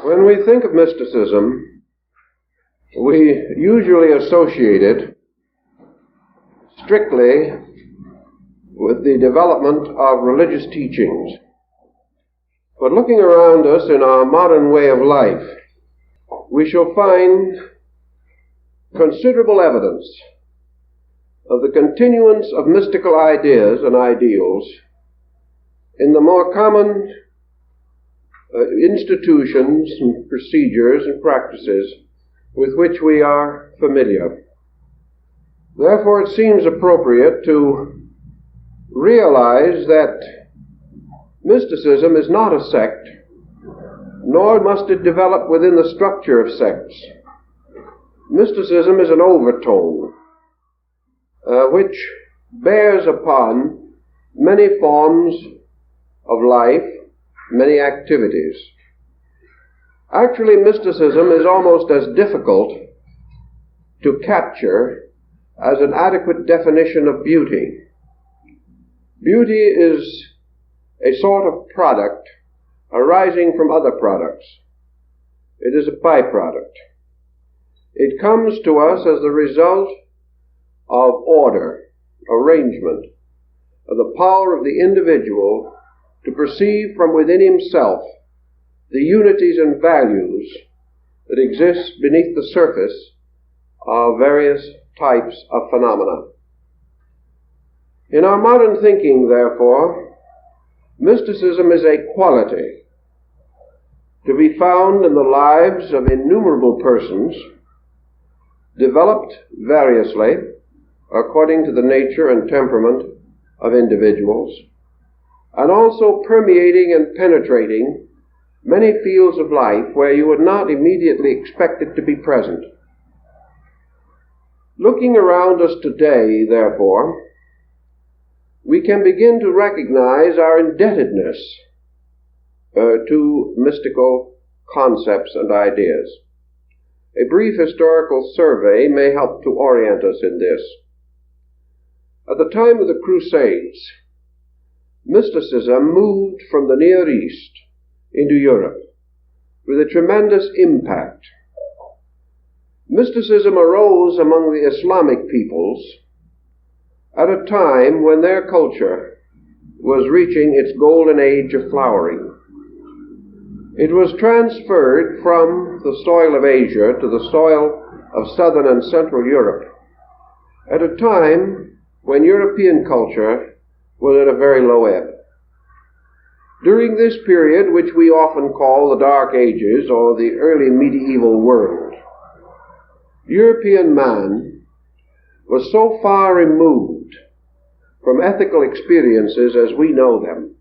When we think of mysticism, we usually associate it strictly with the development of religious teachings. But looking around us in our modern way of life, we shall find considerable evidence of the continuance of mystical ideas and ideals in the more common institutions and procedures and practices with which we are familiar. Therefore, it seems appropriate to realize that mysticism is not a sect, nor must it develop within the structure of sects. Mysticism is an overtone which bears upon many forms of life, many activities. Actually, mysticism is almost as difficult to capture as an adequate definition of beauty. Beauty is a sort of product arising from other products. It is a byproduct. It comes to us as the result of order, arrangement, of the power of the individual to perceive from within himself the unities and values that exist beneath the surface of various types of phenomena. In our modern thinking, therefore, mysticism is a quality to be found in the lives of innumerable persons, developed variously according to the nature and temperament of individuals, and also permeating and penetrating many fields of life where you would not immediately expect it to be present. Looking around us today, therefore, we can begin to recognize our indebtedness to mystical concepts and ideas. A brief historical survey may help to orient us in this. At the time of the Crusades, mysticism moved from the Near East into Europe with a tremendous impact. Mysticism arose among the Islamic peoples at a time when their culture was reaching its golden age of flowering. It was transferred from the soil of Asia to the soil of southern and central Europe at a time when European culture was at a very low ebb. During this period, which we often call the Dark Ages or the early medieval world, European man was so far removed from ethical experiences as we know them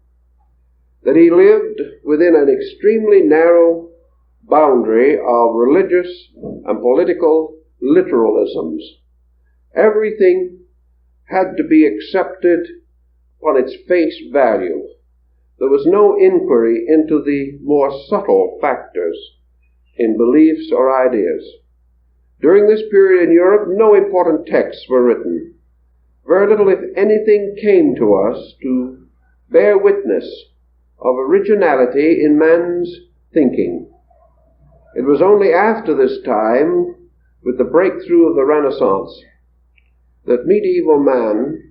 that he lived within an extremely narrow boundary of religious and political literalisms. Everything had to be accepted on its face value. There was no inquiry into the more subtle factors in beliefs or ideas. During this period in Europe, no important texts were written. Very little, if anything, came to us to bear witness of originality in man's thinking. It was only after this time, with the breakthrough of the Renaissance, that medieval man,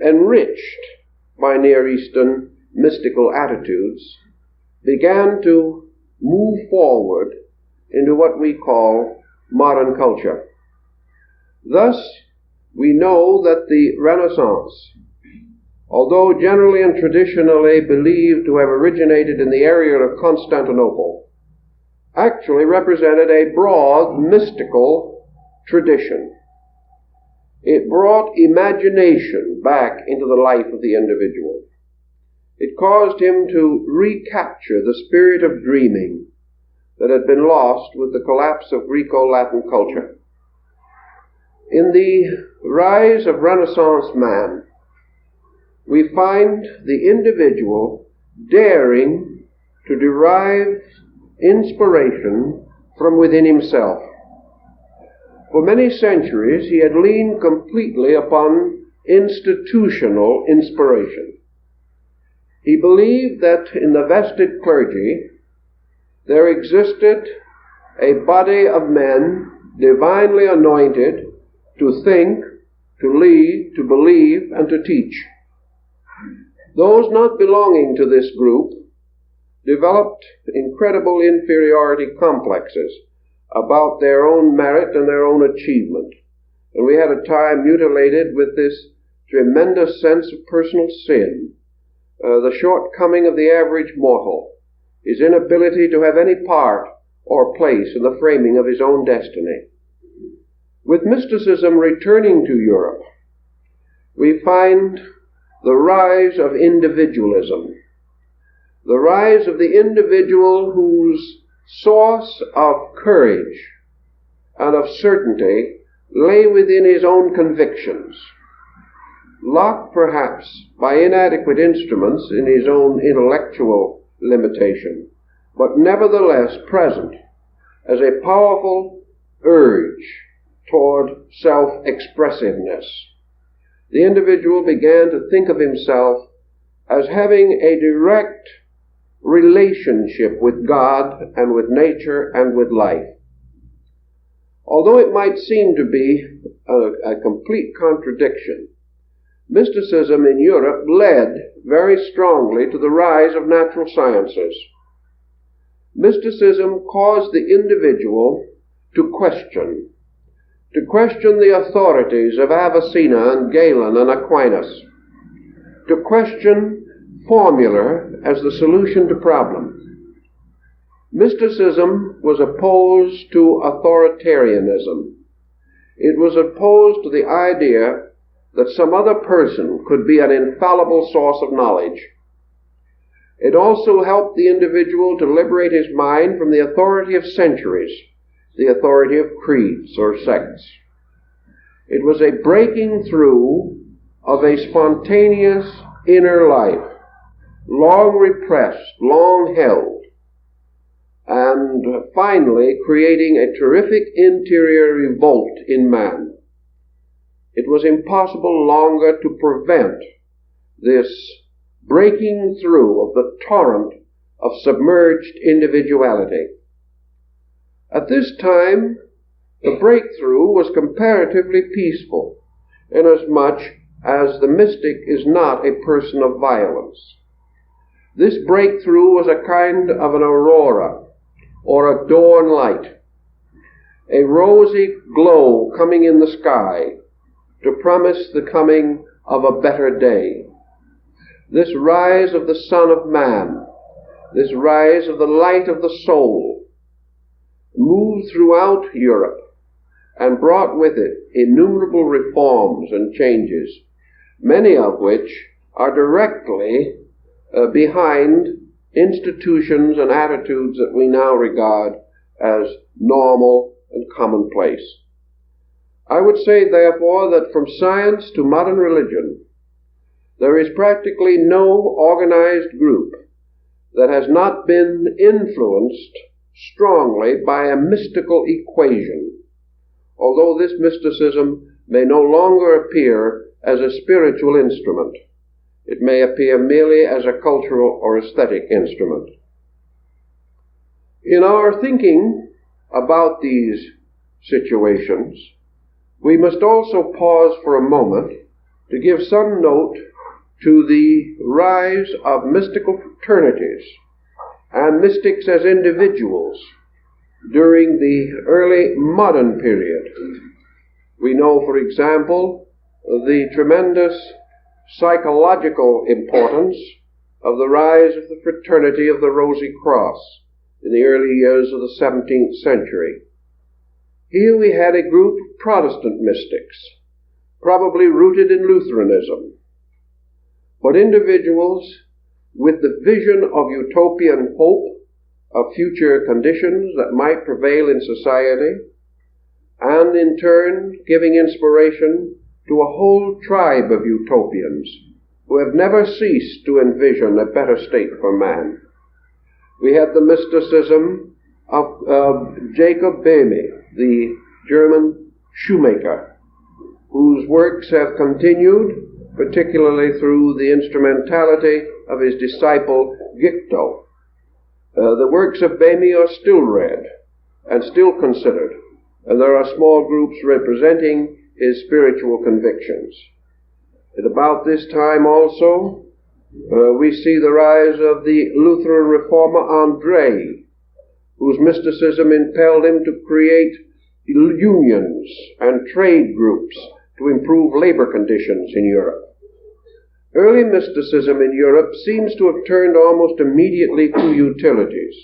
enriched by Near Eastern mystical attitudes, began to move forward into what we call modern culture. Thus, we know that the Renaissance, although generally and traditionally believed to have originated in the area of Constantinople, actually represented a broad mystical tradition. It brought imagination back into the life of the individual. It caused him to recapture the spirit of dreaming that had been lost with the collapse of Greco-Latin culture. In the rise of Renaissance man, we find the individual daring to derive inspiration from within himself. For many centuries, he had leaned completely upon institutional inspiration. He believed that in the vested clergy there existed a body of men divinely anointed to think, to lead, to believe, and to teach. Those not belonging to this group developed incredible inferiority complexes about their own merit and their own achievement. And we had a time mutilated with this tremendous sense of personal sin, the shortcoming of the average mortal, his inability to have any part or place in the framing of his own destiny. With mysticism returning to Europe, we find the rise of individualism, the rise of the individual whose source of courage and of certainty lay within his own convictions, locked perhaps by inadequate instruments in his own intellectual limitation, but nevertheless present as a powerful urge toward self-expressiveness. The individual began to think of himself as having a direct relationship with God and with nature and with life. Although it might seem to be a complete contradiction, mysticism in Europe led very strongly to the rise of natural sciences. Mysticism caused the individual to question the authorities of Avicenna and Galen and Aquinas, to question formula as the solution to problems. Mysticism was opposed to authoritarianism. It was opposed to the idea that some other person could be an infallible source of knowledge. It also helped the individual to liberate his mind from the authority of centuries, the authority of creeds or sects. It was a breaking through of a spontaneous inner life, long repressed, long held, and finally creating a terrific interior revolt in man. It was impossible longer to prevent this breaking through of the torrent of submerged individuality. At this time, the breakthrough was comparatively peaceful, inasmuch as the mystic is not a person of violence. This breakthrough was a kind of an aurora, or a dawn light, a rosy glow coming in the sky to promise the coming of a better day. This rise of the Son of Man, this rise of the light of the soul, moved throughout Europe and brought with it innumerable reforms and changes, many of which are directly behind institutions and attitudes that we now regard as normal and commonplace. I would say, therefore, that from science to modern religion, there is practically no organized group that has not been influenced strongly by a mystical equation, although this mysticism may no longer appear as a spiritual instrument. It may appear merely as a cultural or aesthetic instrument. In our thinking about these situations, we must also pause for a moment to give some note to the rise of mystical fraternities and mystics as individuals during the early modern period. We know, for example, the tremendous psychological importance of the rise of the Fraternity of the Rosy Cross in the early years of the 17th century. Here we had a group of Protestant mystics, probably rooted in Lutheranism, but individuals with the vision of utopian hope of future conditions that might prevail in society, and in turn giving inspiration to a whole tribe of utopians who have never ceased to envision a better state for man. We had the mysticism of Jacob Bayme, the German shoemaker, whose works have continued, particularly through the instrumentality of his disciple Gichto. The works of Bayme are still read and still considered, and there are small groups representing his spiritual convictions. At about this time also, we see the rise of the Lutheran reformer André, whose mysticism impelled him to create unions and trade groups to improve labor conditions in Europe. Early mysticism in Europe seems to have turned almost immediately to utilities,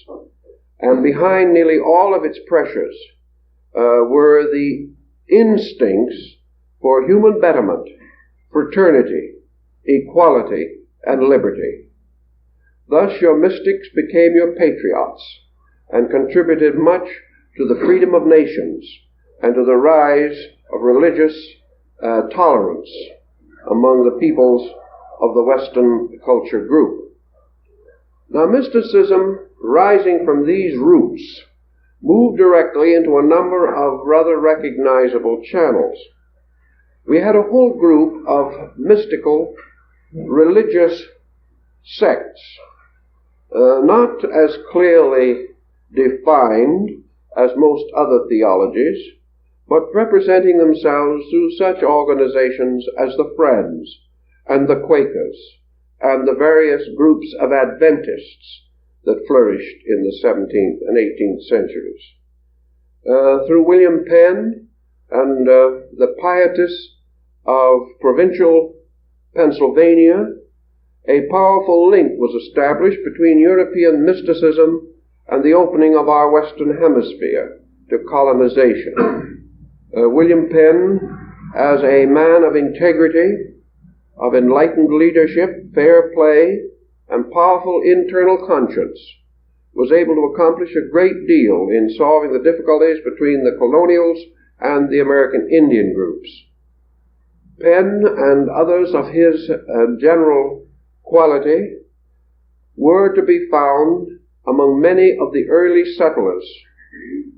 and behind nearly all of its pressures were the instincts for human betterment, fraternity, equality, and liberty. Thus your mystics became your patriots and contributed much to the freedom of nations and to the rise of religious tolerance among the peoples of the Western culture group. Now, mysticism, rising from these roots, moved directly into a number of rather recognizable channels. We had a whole group of mystical religious sects, not as clearly defined as most other theologies, but representing themselves through such organizations as the Friends and the Quakers and the various groups of Adventists that flourished in the 17th and 18th centuries. Through William Penn and the Pietists of provincial Pennsylvania, a powerful link was established between European mysticism and the opening of our Western Hemisphere to colonization. William Penn, as a man of integrity, of enlightened leadership, fair play, and powerful internal conscience, was able to accomplish a great deal in solving the difficulties between the colonials and the American Indian groups. Penn and others of his general quality were to be found among many of the early settlers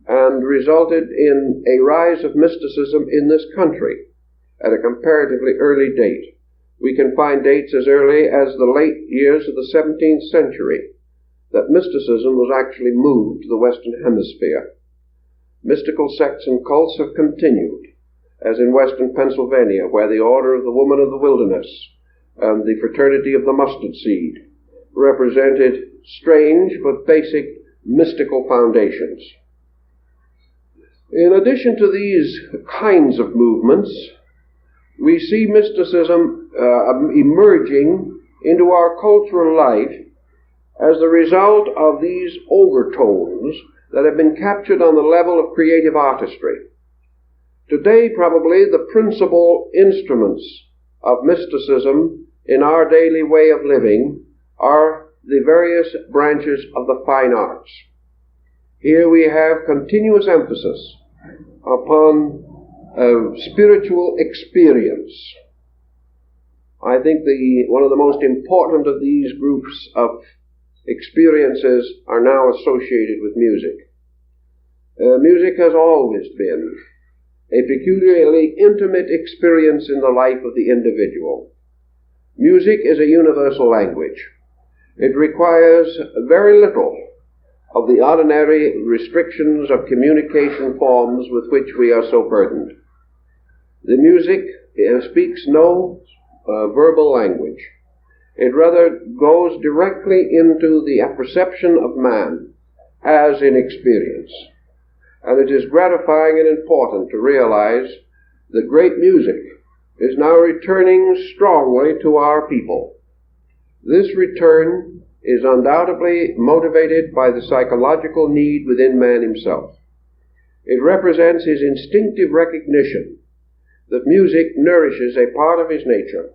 and resulted in a rise of mysticism in this country at a comparatively early date. We can find dates as early as the late years of the 17th century that mysticism was actually moved to the Western Hemisphere. Mystical sects and cults have continued, as in Western Pennsylvania, where the Order of the Woman of the Wilderness and the Fraternity of the Mustard Seed represented strange but basic mystical foundations. In addition to these kinds of movements, we see mysticism emerging into our cultural life as the result of these overtones that have been captured on the level of creative artistry. Today, probably, the principal instruments of mysticism in our daily way of living are the various branches of the fine arts. Here we have continuous emphasis upon spiritual experience. I think one of the most important of these groups of experiences are now associated with music. Music has always been a peculiarly intimate experience in the life of the individual. Music is a universal language. It requires very little of the ordinary restrictions of communication forms with which we are so burdened. The music speaks no verbal language. It rather goes directly into the perception of man as in experience. And it is gratifying and important to realize that great music is now returning strongly to our people. This return is undoubtedly motivated by the psychological need within man himself. It represents his instinctive recognition that music nourishes a part of his nature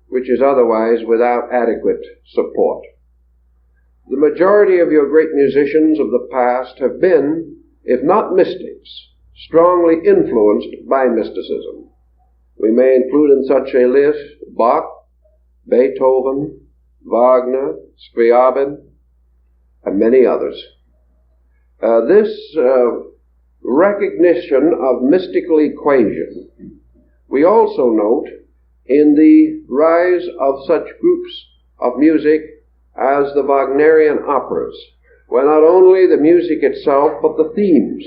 which is otherwise without adequate support. The majority of your great musicians of the past have been, if not mystics, strongly influenced by mysticism. We may include in such a list Bach, Beethoven, Wagner, Scriabin, and many others. This recognition of mystical equation we also note in the rise of such groups of music as the Wagnerian Operas, where not only the music itself, but the themes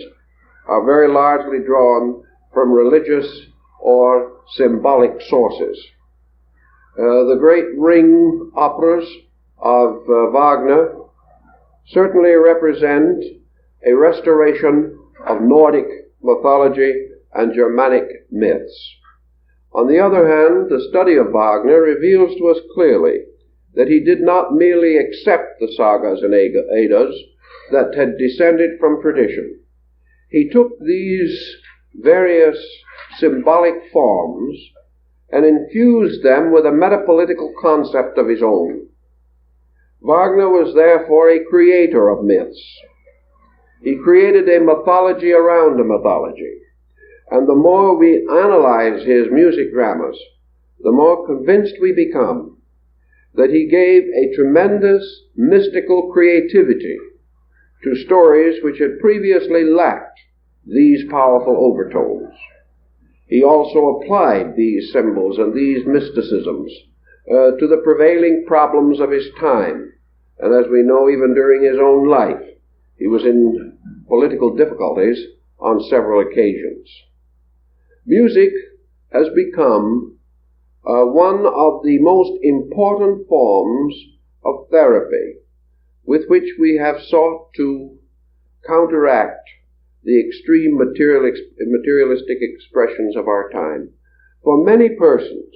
are very largely drawn from religious or symbolic sources. The great ring operas of Wagner certainly represent a restoration of Nordic mythology and Germanic myths. On the other hand, the study of Wagner reveals to us clearly that he did not merely accept the sagas and Eddas that had descended from tradition. He took these various symbolic forms and infused them with a metapolitical concept of his own. Wagner was therefore a creator of myths. He created a mythology around a mythology. And the more we analyze his music dramas, the more convinced we become that he gave a tremendous mystical creativity to stories which had previously lacked these powerful overtones. He also applied these symbols and these mysticisms to the prevailing problems of his time. And as we know, even during his own life, he was in political difficulties on several occasions. Music has become one of the most important forms of therapy with which we have sought to counteract the extreme materialistic expressions of our time. For many persons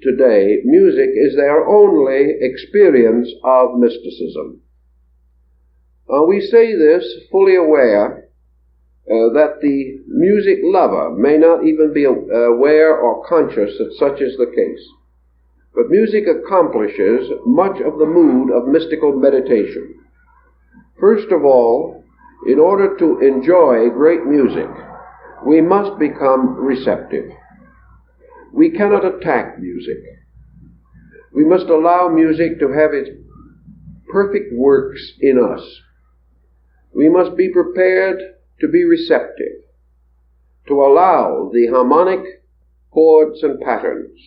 today, music is their only experience of mysticism. We say this fully aware that the music lover may not even be aware or conscious that such is the case. But music accomplishes much of the mood of mystical meditation. First of all, in order to enjoy great music, we must become receptive. We cannot attack music. We must allow music to have its perfect works in us. We must be prepared to be receptive, to allow the harmonic chords and patterns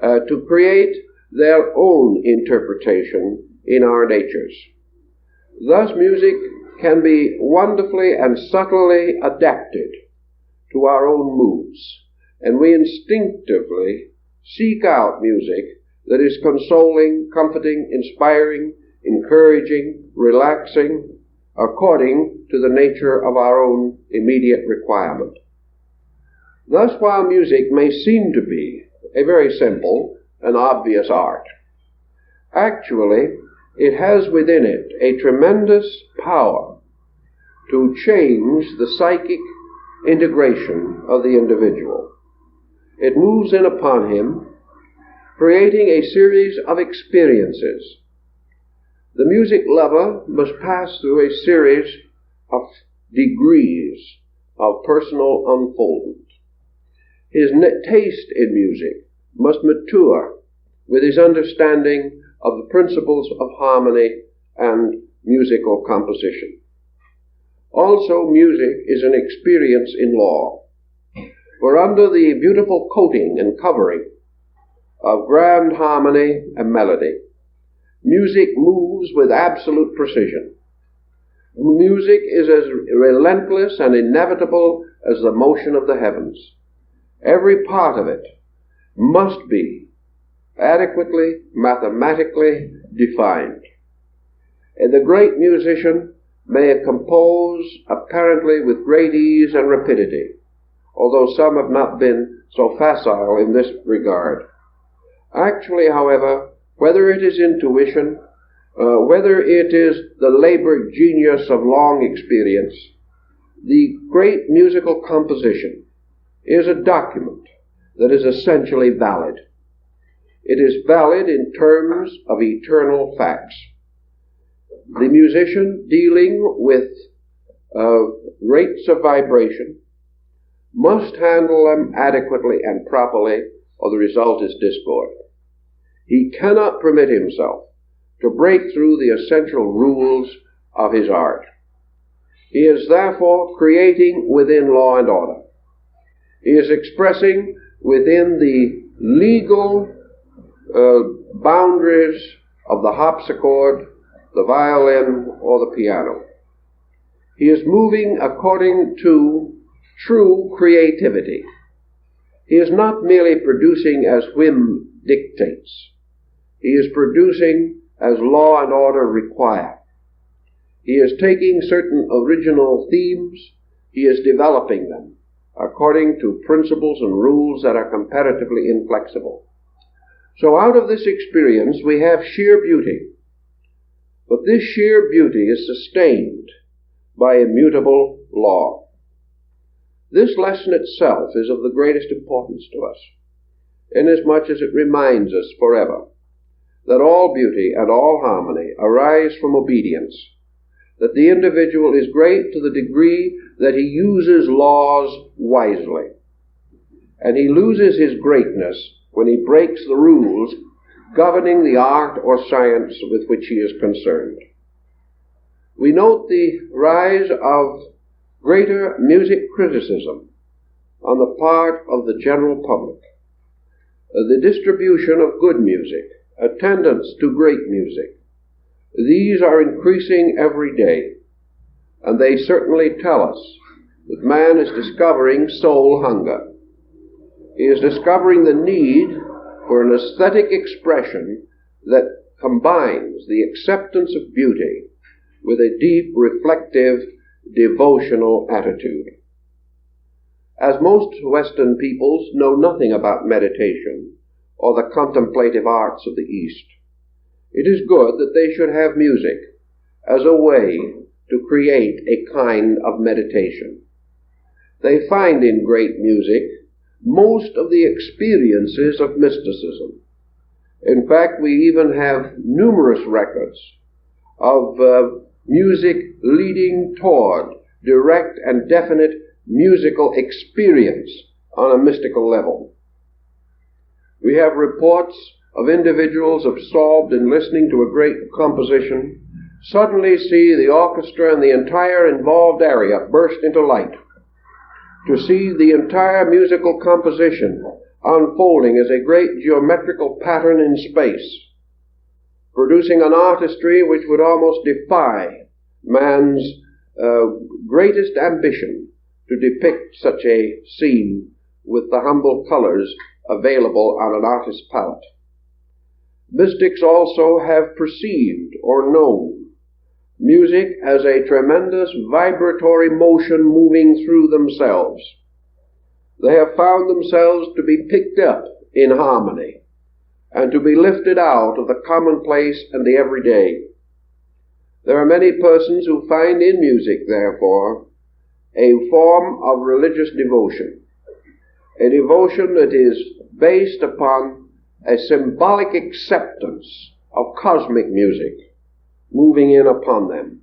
to create their own interpretation in our natures. Thus, music can be wonderfully and subtly adapted to our own moods, and we instinctively seek out music that is consoling, comforting, inspiring, encouraging, relaxing, according to the nature of our own immediate requirement. Thus, while music may seem to be a very simple and obvious art, actually it has within it a tremendous power to change the psychic integration of the individual. It moves in upon him, creating a series of experiences. The music lover must pass through a series of degrees of personal unfoldment. His taste in music must mature with his understanding of the principles of harmony and musical composition. Also, music is an experience in law, for under the beautiful coating and covering of grand harmony and melody, music moves with absolute precision. Music is as relentless and inevitable as the motion of the heavens. Every part of it must be adequately, mathematically defined. And the great musician may compose apparently with great ease and rapidity, although some have not been so facile in this regard. Actually, however, whether it is intuition, whether it is the labored genius of long experience, the great musical composition is a document that is essentially valid. It is valid in terms of eternal facts. The musician dealing with rates of vibration must handle them adequately and properly, or the result is discord. He cannot permit himself to break through the essential rules of his art. He is therefore creating within law and order. He is expressing within the legal boundaries of the harpsichord the violin, or the piano. He is moving according to true creativity. He is not merely producing as whim dictates. He is producing as law and order require. He is taking certain original themes, he is developing them according to principles and rules that are comparatively inflexible. So out of this experience we have sheer beauty. But this sheer beauty is sustained by immutable law. This lesson itself is of the greatest importance to us, inasmuch as it reminds us forever that all beauty and all harmony arise from obedience, that the individual is great to the degree that he uses laws wisely, and he loses his greatness when he breaks the rules governing the art or science with which he is concerned. We note the rise of greater music criticism on the part of the general public, the distribution of good music, attendance to great music. These are increasing every day, and they certainly tell us that man is discovering soul hunger. He is discovering the need for an aesthetic expression that combines the acceptance of beauty with a deep, reflective, devotional attitude. As most Western peoples know nothing about meditation or the contemplative arts of the East, it is good that they should have music as a way to create a kind of meditation. They find in great music most of the experiences of mysticism. In fact, we even have numerous records of music leading toward direct and definite musical experience on a mystical level. We have reports of individuals absorbed in listening to a great composition suddenly see the orchestra and the entire involved area burst into light, to see the entire musical composition unfolding as a great geometrical pattern in space, producing an artistry which would almost defy man's greatest ambition to depict such a scene with the humble colors available on an artist's palette. Mystics also have perceived or known music as a tremendous vibratory motion moving through themselves. They have found themselves to be picked up in harmony and to be lifted out of the commonplace and the everyday. There are many persons who find in music, therefore, a form of religious devotion, a devotion that is based upon a symbolic acceptance of cosmic music moving in upon them.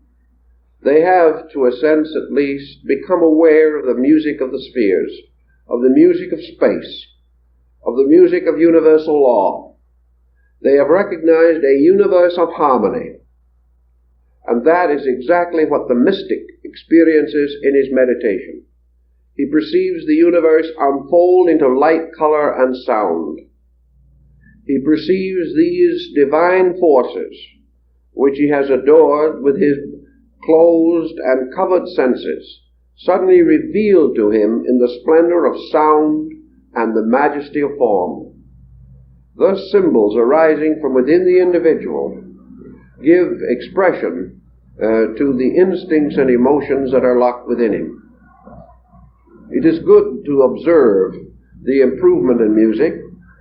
They have, to a sense at least, become aware of the music of the spheres, of the music of space, of the music of universal law. They have recognized a universe of harmony, and that is exactly what the mystic experiences in his meditation. He perceives the universe unfold into light, color, and sound. He perceives these divine forces, which he has adored with his closed and covered senses, suddenly revealed to him in the splendor of sound and the majesty of form. Thus symbols arising from within the individual give expression to the instincts and emotions that are locked within him. It is good to observe the improvement in music,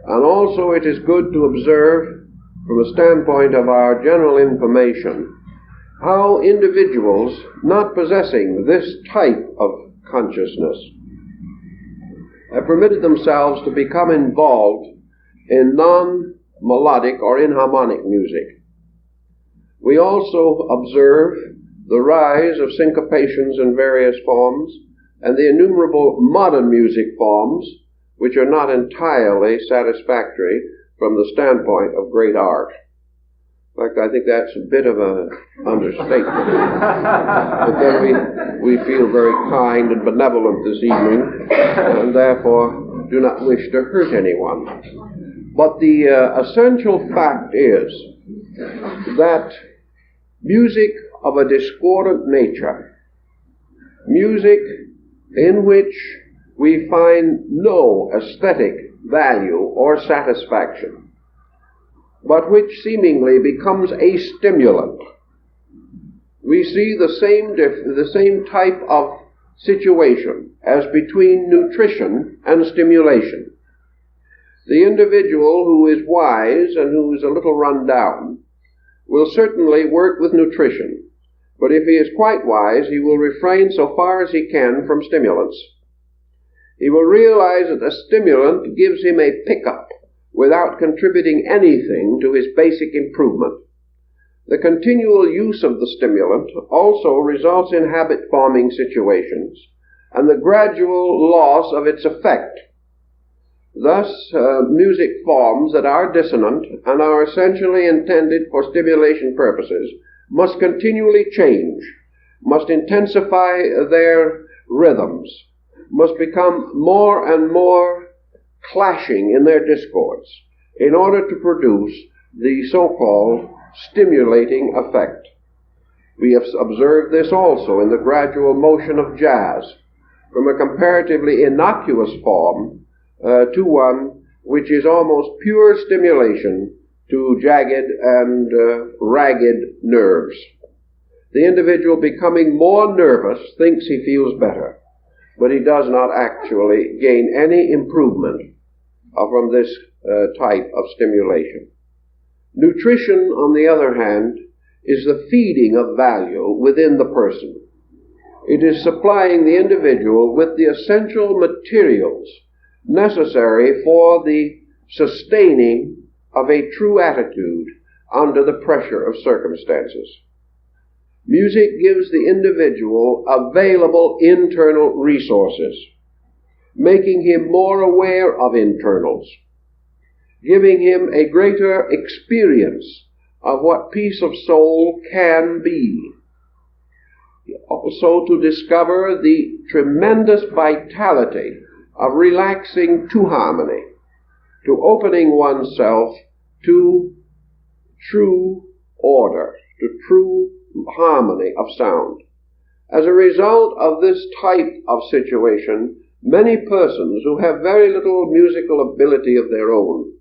and also it is good to observe, from a standpoint of our general information, how individuals not possessing this type of consciousness have permitted themselves to become involved in non-melodic or inharmonic music. We also observe the rise of syncopations in various forms and the innumerable modern music forms which are not entirely satisfactory from the standpoint of great art. In fact, I think that's a bit of an understatement. But then we feel very kind and benevolent this evening, and therefore do not wish to hurt anyone. But the essential fact is that music of a discordant nature, music in which we find no aesthetic value or satisfaction, but which seemingly becomes a stimulant. We see the same type of situation as between nutrition and stimulation. The individual who is wise and who is a little run down will certainly work with nutrition, but if he is quite wise, he will refrain so far as he can from stimulants. He will realize that a stimulant gives him a pickup without contributing anything to his basic improvement. The continual use of the stimulant also results in habit-forming situations and the gradual loss of its effect. Thus, music forms that are dissonant and are essentially intended for stimulation purposes must continually change, must intensify their rhythms, must become more and more clashing in their discords in order to produce the so-called stimulating effect. We have observed this also in the gradual motion of jazz, from a comparatively innocuous form to one which is almost pure stimulation to jagged and ragged nerves. The individual, becoming more nervous, thinks he feels better, but he does not actually gain any improvement from this type of stimulation. Nutrition, on the other hand, is the feeding of value within the person. It is supplying the individual with the essential materials necessary for the sustaining of a true attitude under the pressure of circumstances. Music gives the individual available internal resources, making him more aware of internals, giving him a greater experience of what peace of soul can be. Also to discover the tremendous vitality of relaxing to harmony, to opening oneself to true order, to true harmony of sound. As a result of this type of situation, many persons who have very little musical ability of their own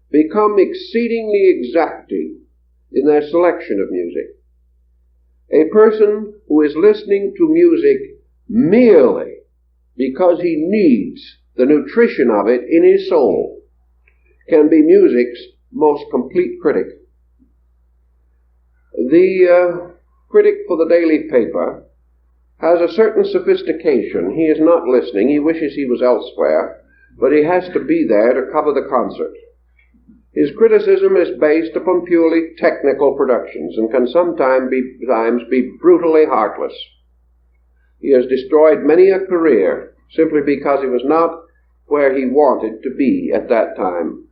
become exceedingly exacting in their selection of music. A person who is listening to music merely because he needs the nutrition of it in his soul can be music's most complete critic. The critic for the daily paper has a certain sophistication. He is not listening. He wishes he was elsewhere, but he has to be there to cover the concert. His criticism is based upon purely technical productions and can sometimes be brutally heartless. He has destroyed many a career simply because he was not where he wanted to be at that time.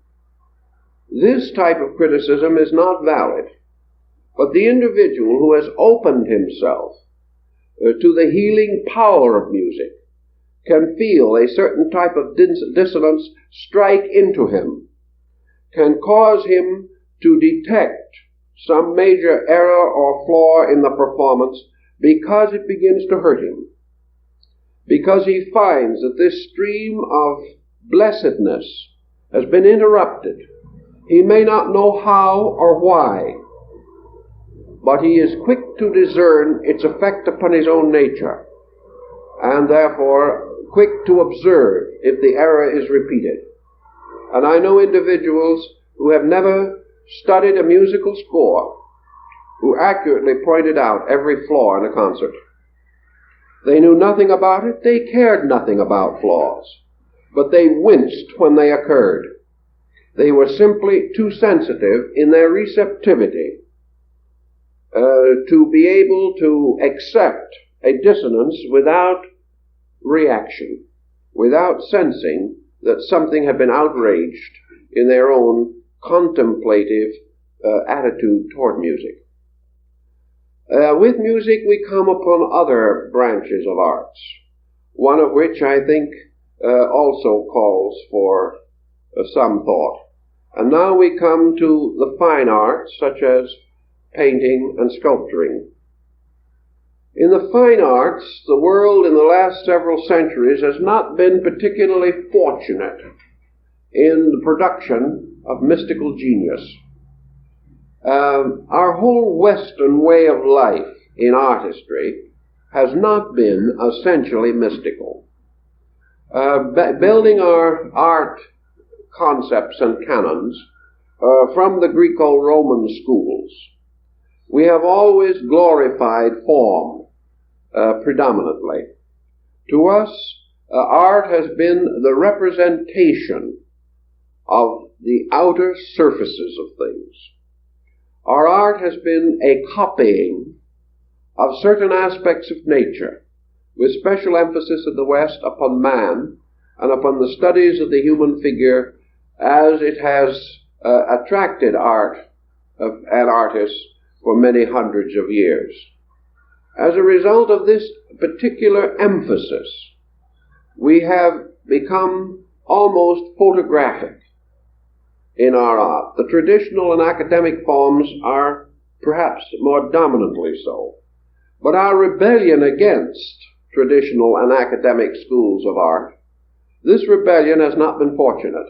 This type of criticism is not valid, but the individual who has opened himself to the healing power of music can feel a certain type of dissonance strike into him, can cause him to detect some major error or flaw in the performance because it begins to hurt him, because he finds that this stream of blessedness has been interrupted. He may not know how or why, but he is quick to discern its effect upon his own nature, and therefore quick to observe if the error is repeated. And I know individuals who have never studied a musical score who accurately pointed out every flaw in a concert. They knew nothing about it, they cared nothing about flaws, but they winced when they occurred. They were simply too sensitive in their receptivity to be able to accept a dissonance without reaction, without sensing that something had been outraged in their own contemplative attitude toward music. With music we come upon other branches of arts, one of which I think also calls for some thought. And now we come to the fine arts, such as painting, and sculpturing. In the fine arts, the world in the last several centuries has not been particularly fortunate in the production of mystical genius. Our whole Western way of life in artistry has not been essentially mystical. Building our art concepts and canons from the Greco-Roman schools, we have always glorified form predominantly. To us, art has been the representation of the outer surfaces of things. Our art has been a copying of certain aspects of nature, with special emphasis of the West upon man and upon the studies of the human figure, as it has attracted art and artists for many hundreds of years. As a result of this particular emphasis, we have become almost photographic in our art. The traditional and academic forms are perhaps more dominantly so. But our rebellion against traditional and academic schools of art, this rebellion has not been fortunate.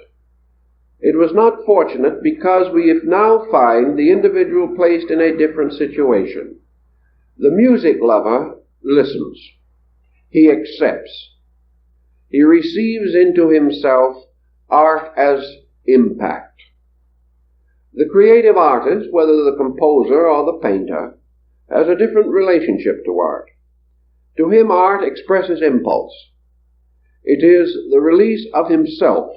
It was not fortunate because we now find the individual placed in a different situation. The music lover listens. He accepts. He receives into himself art as impact. The creative artist, whether the composer or the painter, has a different relationship to art. To him, art expresses impulse. It is the release of himself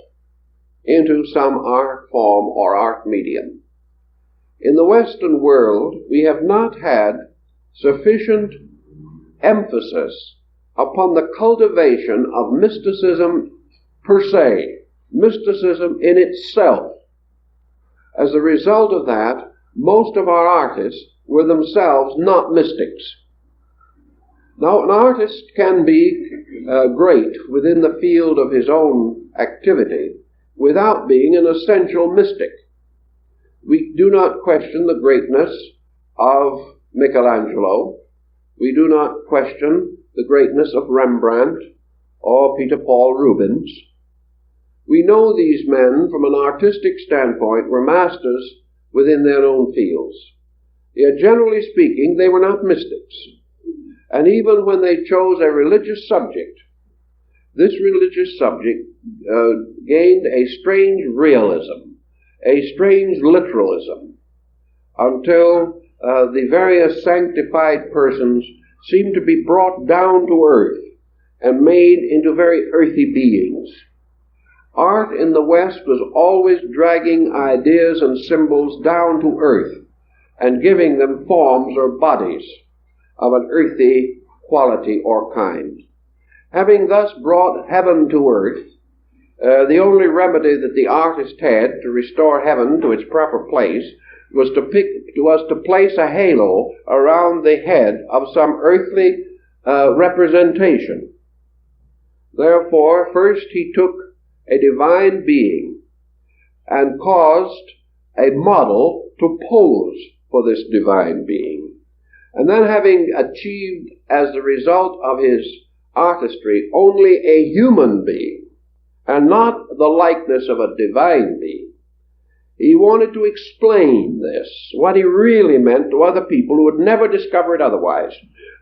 into some art form or art medium. In the Western world, we have not had sufficient emphasis upon the cultivation of mysticism per se, mysticism in itself. As a result of that, most of our artists were themselves not mystics. Now, an artist can be great within the field of his own activity without being an essential mystic. We do not question the greatness of Michelangelo. We do not question the greatness of Rembrandt or Peter Paul Rubens. We know these men from an artistic standpoint were masters within their own fields. Yet generally speaking, they were not mystics. And even when they chose a religious subject, this religious subject gained a strange realism, a strange literalism, until the various sanctified persons seemed to be brought down to earth and made into very earthy beings. Art in the West was always dragging ideas and symbols down to earth and giving them forms or bodies of an earthy quality or kind. Having thus brought heaven to earth, the only remedy that the artist had to restore heaven to its proper place was to place a halo around the head of some earthly representation. Therefore, first he took a divine being and caused a model to pose for this divine being. And then, having achieved as the result of his artistry only a human being and not the likeness of a divine being, he wanted to explain this, what he really meant to other people who would never discover it otherwise.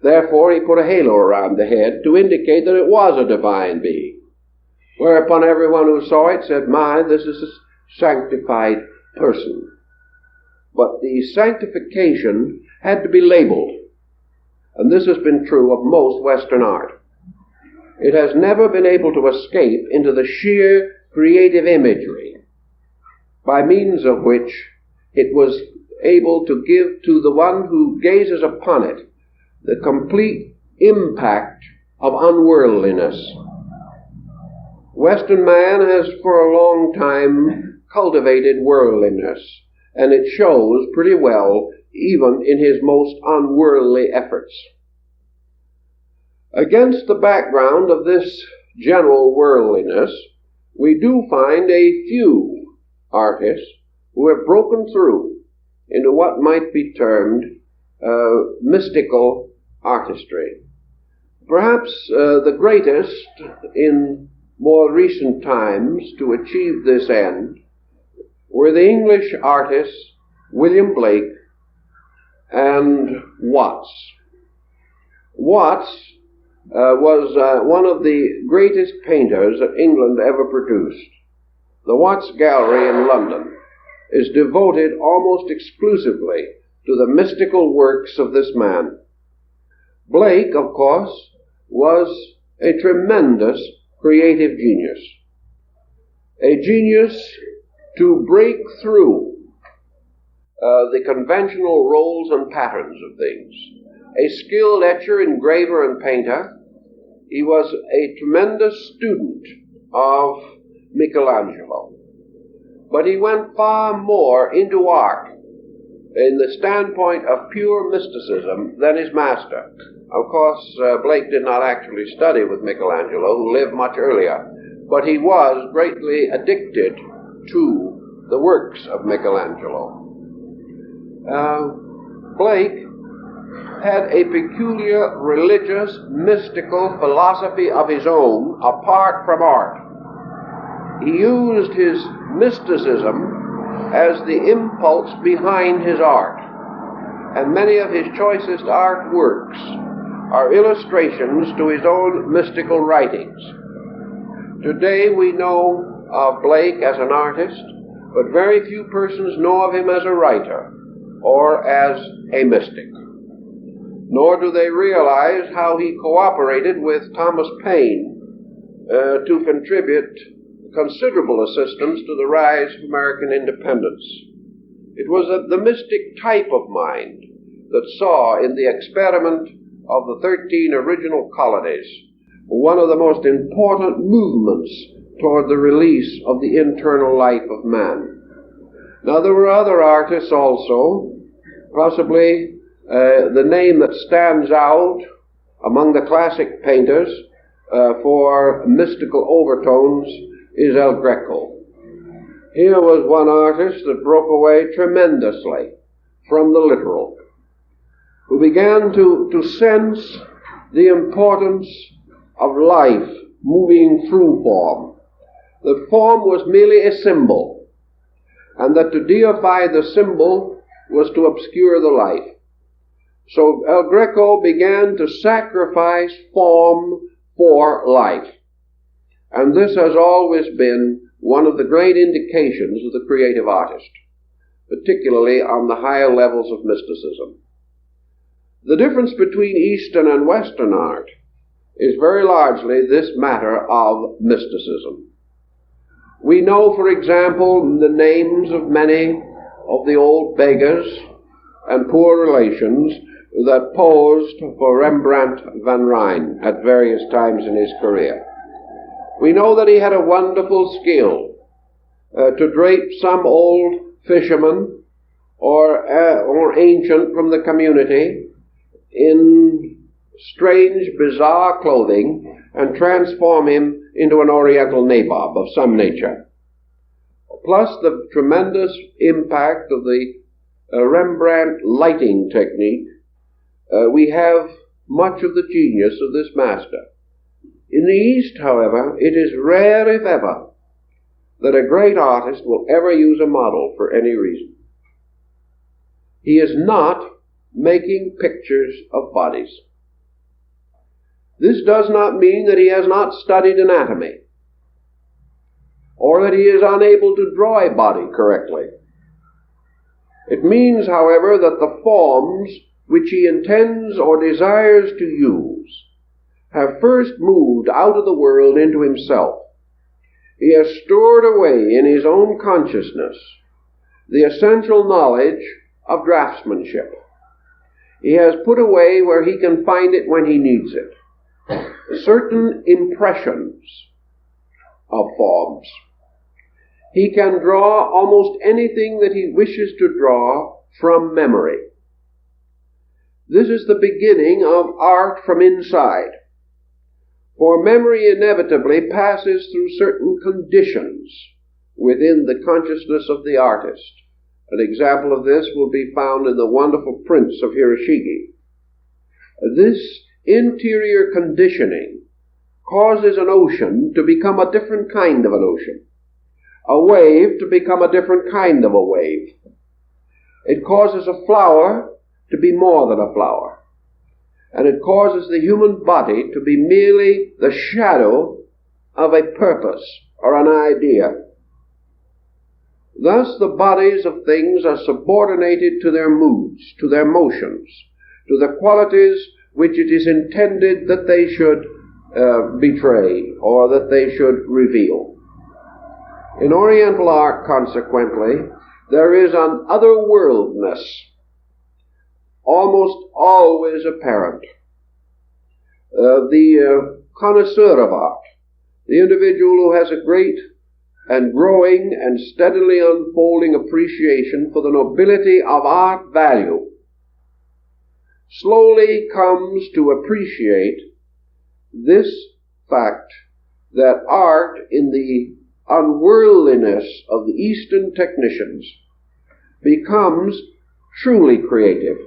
Therefore, he put a halo around the head to indicate that it was a divine being. Whereupon everyone who saw it said, "My, this is a sanctified person." But the sanctification had to be labeled. And this has been true of most Western art. It has never been able to escape into the sheer creative imagery, by means of which it was able to give to the one who gazes upon it the complete impact of unworldliness. Western man has for a long time cultivated worldliness, and it shows pretty well even in his most unworldly efforts. Against the background of this general worldliness, we do find a few artists who have broken through into what might be termed mystical artistry. Perhaps the greatest in more recent times to achieve this end were the English artists William Blake and Watts. Watts was one of the greatest painters that England ever produced. The Watts Gallery in London is devoted almost exclusively to the mystical works of this man. Blake, of course, was a tremendous creative genius. A genius to break through the conventional roles and patterns of things. A skilled etcher, engraver, and painter, he was a tremendous student of Michelangelo. But he went far more into art in the standpoint of pure mysticism than his master. Of course, Blake did not actually study with Michelangelo, who lived much earlier, but he was greatly addicted to the works of Michelangelo. Blake had a peculiar religious, mystical philosophy of his own apart from art. He used his mysticism as the impulse behind his art, and many of his choicest artworks are illustrations to his own mystical writings. Today we know of Blake as an artist, but very few persons know of him as a writer or as a mystic. Nor do they realize how he cooperated with Thomas Paine to contribute considerable assistance to the rise of American independence. It was the mystic type of mind that saw in the experiment of the 13 original colonies one of the most important movements toward the release of the internal life of man. Now, there were other artists also. Possibly the name that stands out among the classic painters for mystical overtones is El Greco. Here was one artist that broke away tremendously from the literal, who began to sense the importance of life moving through form. That form was merely a symbol, and that to deify the symbol was to obscure the life. So El Greco began to sacrifice form for life. And this has always been one of the great indications of the creative artist, particularly on the higher levels of mysticism. The difference between Eastern and Western art is very largely this matter of mysticism. We know, for example, the names of many of the old beggars and poor relations that posed for Rembrandt van Rijn at various times in his career. We know that he had a wonderful skill to drape some old fisherman or ancient from the community in strange, bizarre clothing and transform him into an Oriental nabob of some nature. Plus the tremendous impact of the Rembrandt lighting technique, we have much of the genius of this master. In the East, however, it is rare, if ever, that a great artist will ever use a model for any reason. He is not making pictures of bodies. This does not mean that he has not studied anatomy, or that he is unable to draw a body correctly. It means, however, that the forms which he intends or desires to use have first moved out of the world into himself. He has stored away in his own consciousness the essential knowledge of draftsmanship. He has put away where he can find it when he needs it certain impressions of forms. He can draw almost anything that he wishes to draw from memory. This is the beginning of art from inside. For memory inevitably passes through certain conditions within the consciousness of the artist An example of this will be found in the wonderful Prince of Hiroshige. This interior conditioning causes an ocean to become a different kind of an ocean, a wave to become a different kind of a wave. It causes a flower to be more than a flower, and it causes the human body to be merely the shadow of a purpose or an idea. Thus the bodies of things are subordinated to their moods, to their motions, to the qualities which it is intended that they should betray or that they should reveal. In Oriental art, consequently, there is an otherworldness almost always apparent. The connoisseur of art, the individual who has a great and growing and steadily unfolding appreciation for the nobility of art value, slowly comes to appreciate this fact that art, in the unworldliness of the Eastern technicians, becomes truly creative.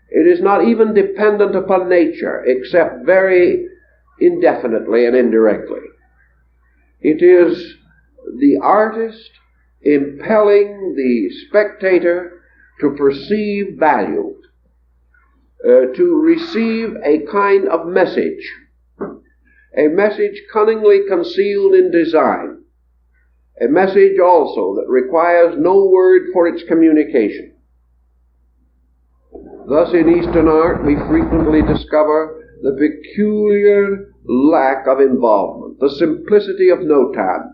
It is not even dependent upon nature, except very indefinitely and indirectly. It is the artist impelling the spectator to perceive value, to receive a kind of message, a message cunningly concealed in design, a message also that requires no word for its communication. Thus in Eastern art we frequently discover the peculiar lack of involvement, the simplicity of notan.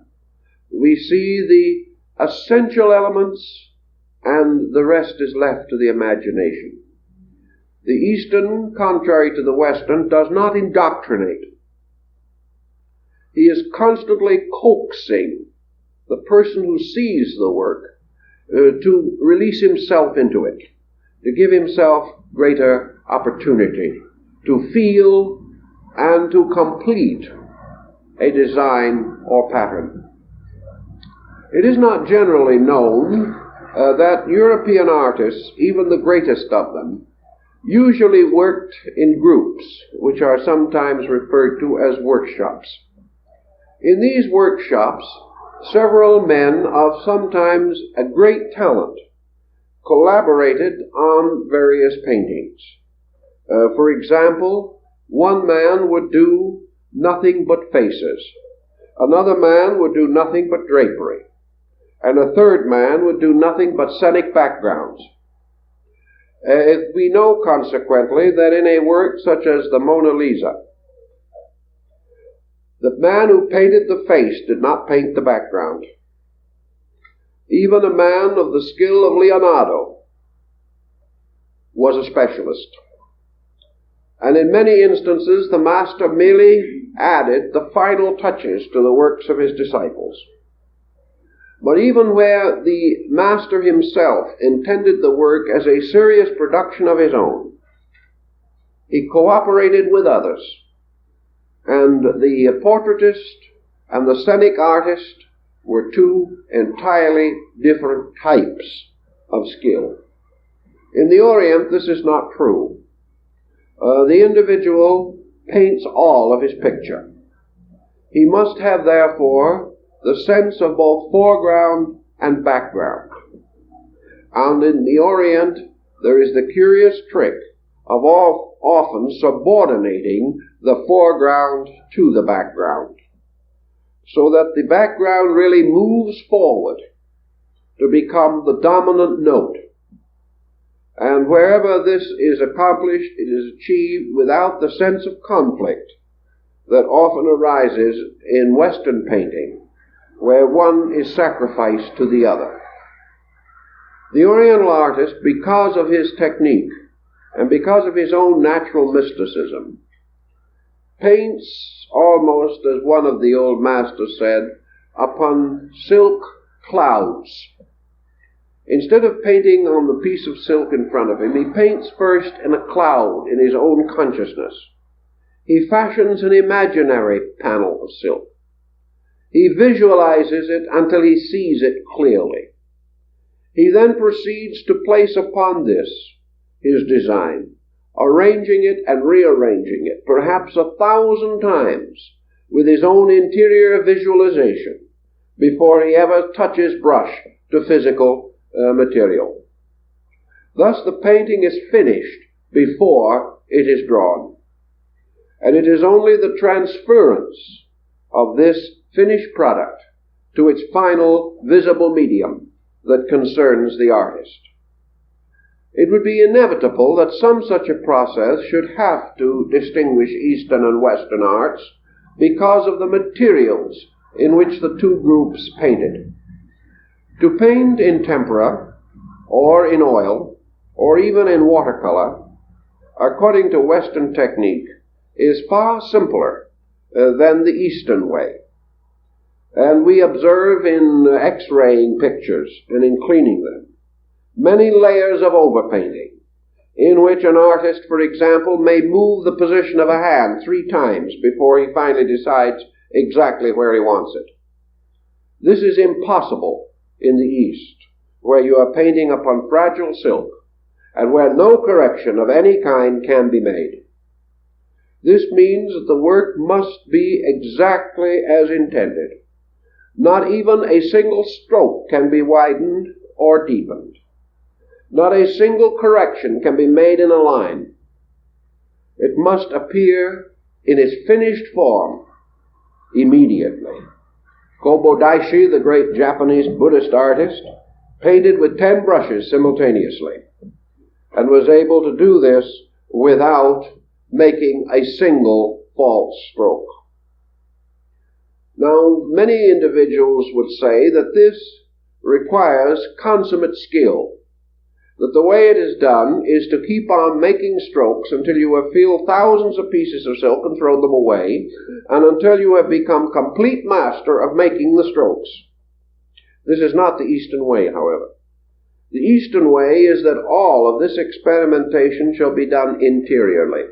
We see the essential elements and the rest is left to the imagination. The Eastern, contrary to the Western, does not indoctrinate. He is constantly coaxing the person who sees the work to release himself into it, to give himself greater opportunity, to feel and to complete a design or pattern. It is not generally known that European artists, even the greatest of them, usually worked in groups, which are sometimes referred to as workshops. In these workshops, several men of sometimes a great talent collaborated on various paintings. For example, one man would do nothing but faces, another man would do nothing but drapery, and a third man would do nothing but scenic backgrounds. We know, consequently, that in a work such as the Mona Lisa, the man who painted the face did not paint the background. Even a man of the skill of Leonardo was a specialist. And in many instances, the master merely added the final touches to the works of his disciples. But even where the master himself intended the work as a serious production of his own, he cooperated with others, and the portraitist and the scenic artist were two entirely different types of skill. In the Orient, this is not true. The individual paints all of his picture. He must have, therefore, the sense of both foreground and background. And in the Orient, there is the curious trick of often subordinating the foreground to the background, so that the background really moves forward to become the dominant note. And wherever this is accomplished, it is achieved without the sense of conflict that often arises in Western painting, where one is sacrificed to the other. The Oriental artist, because of his technique and because of his own natural mysticism, paints almost, as one of the old masters said, upon silk clouds. Instead of painting on the piece of silk in front of him, he paints first in a cloud in his own consciousness. He fashions an imaginary panel of silk. He visualizes it until he sees it clearly. He then proceeds to place upon this his design, arranging it and rearranging it, perhaps 1,000 times, with his own interior visualization, before he ever touches brush to physical material. Thus the painting is finished before it is drawn. And it is only the transference of this finished product to its final visible medium that concerns the artist. It would be inevitable that some such a process should have to distinguish Eastern and Western arts because of the materials in which the two groups painted. To paint in tempera, or in oil, or even in watercolor, according to Western technique, is far simpler than the Eastern way. And we observe in X-raying pictures and in cleaning them many layers of overpainting, in which an artist, for example, may move the position of a hand 3 times before he finally decides exactly where he wants it. This is impossible in the East, where you are painting upon fragile silk, and where no correction of any kind can be made. This means that the work must be exactly as intended. Not even a single stroke can be widened or deepened. Not a single correction can be made in a line. It must appear in its finished form immediately. Kobo Daishi, the great Japanese Buddhist artist, painted with 10 brushes simultaneously, and was able to do this without making a single false stroke. Now, many individuals would say that this requires consummate skill, that the way it is done is to keep on making strokes until you have filled thousands of pieces of silk and thrown them away, and until you have become complete master of making the strokes. This is not the Eastern way, however. The Eastern way is that all of this experimentation shall be done interiorly.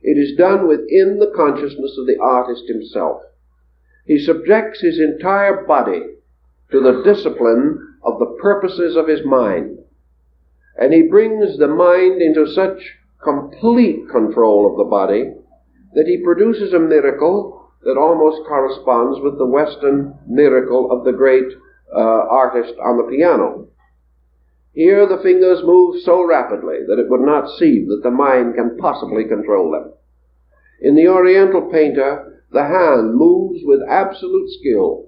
It is done within the consciousness of the artist himself. He subjects his entire body to the discipline of the purposes of his mind. And he brings the mind into such complete control of the body that he produces a miracle that almost corresponds with the Western miracle of the great artist on the piano. Here the fingers move so rapidly that it would not seem that the mind can possibly control them. In the Oriental painter, the hand moves with absolute skill,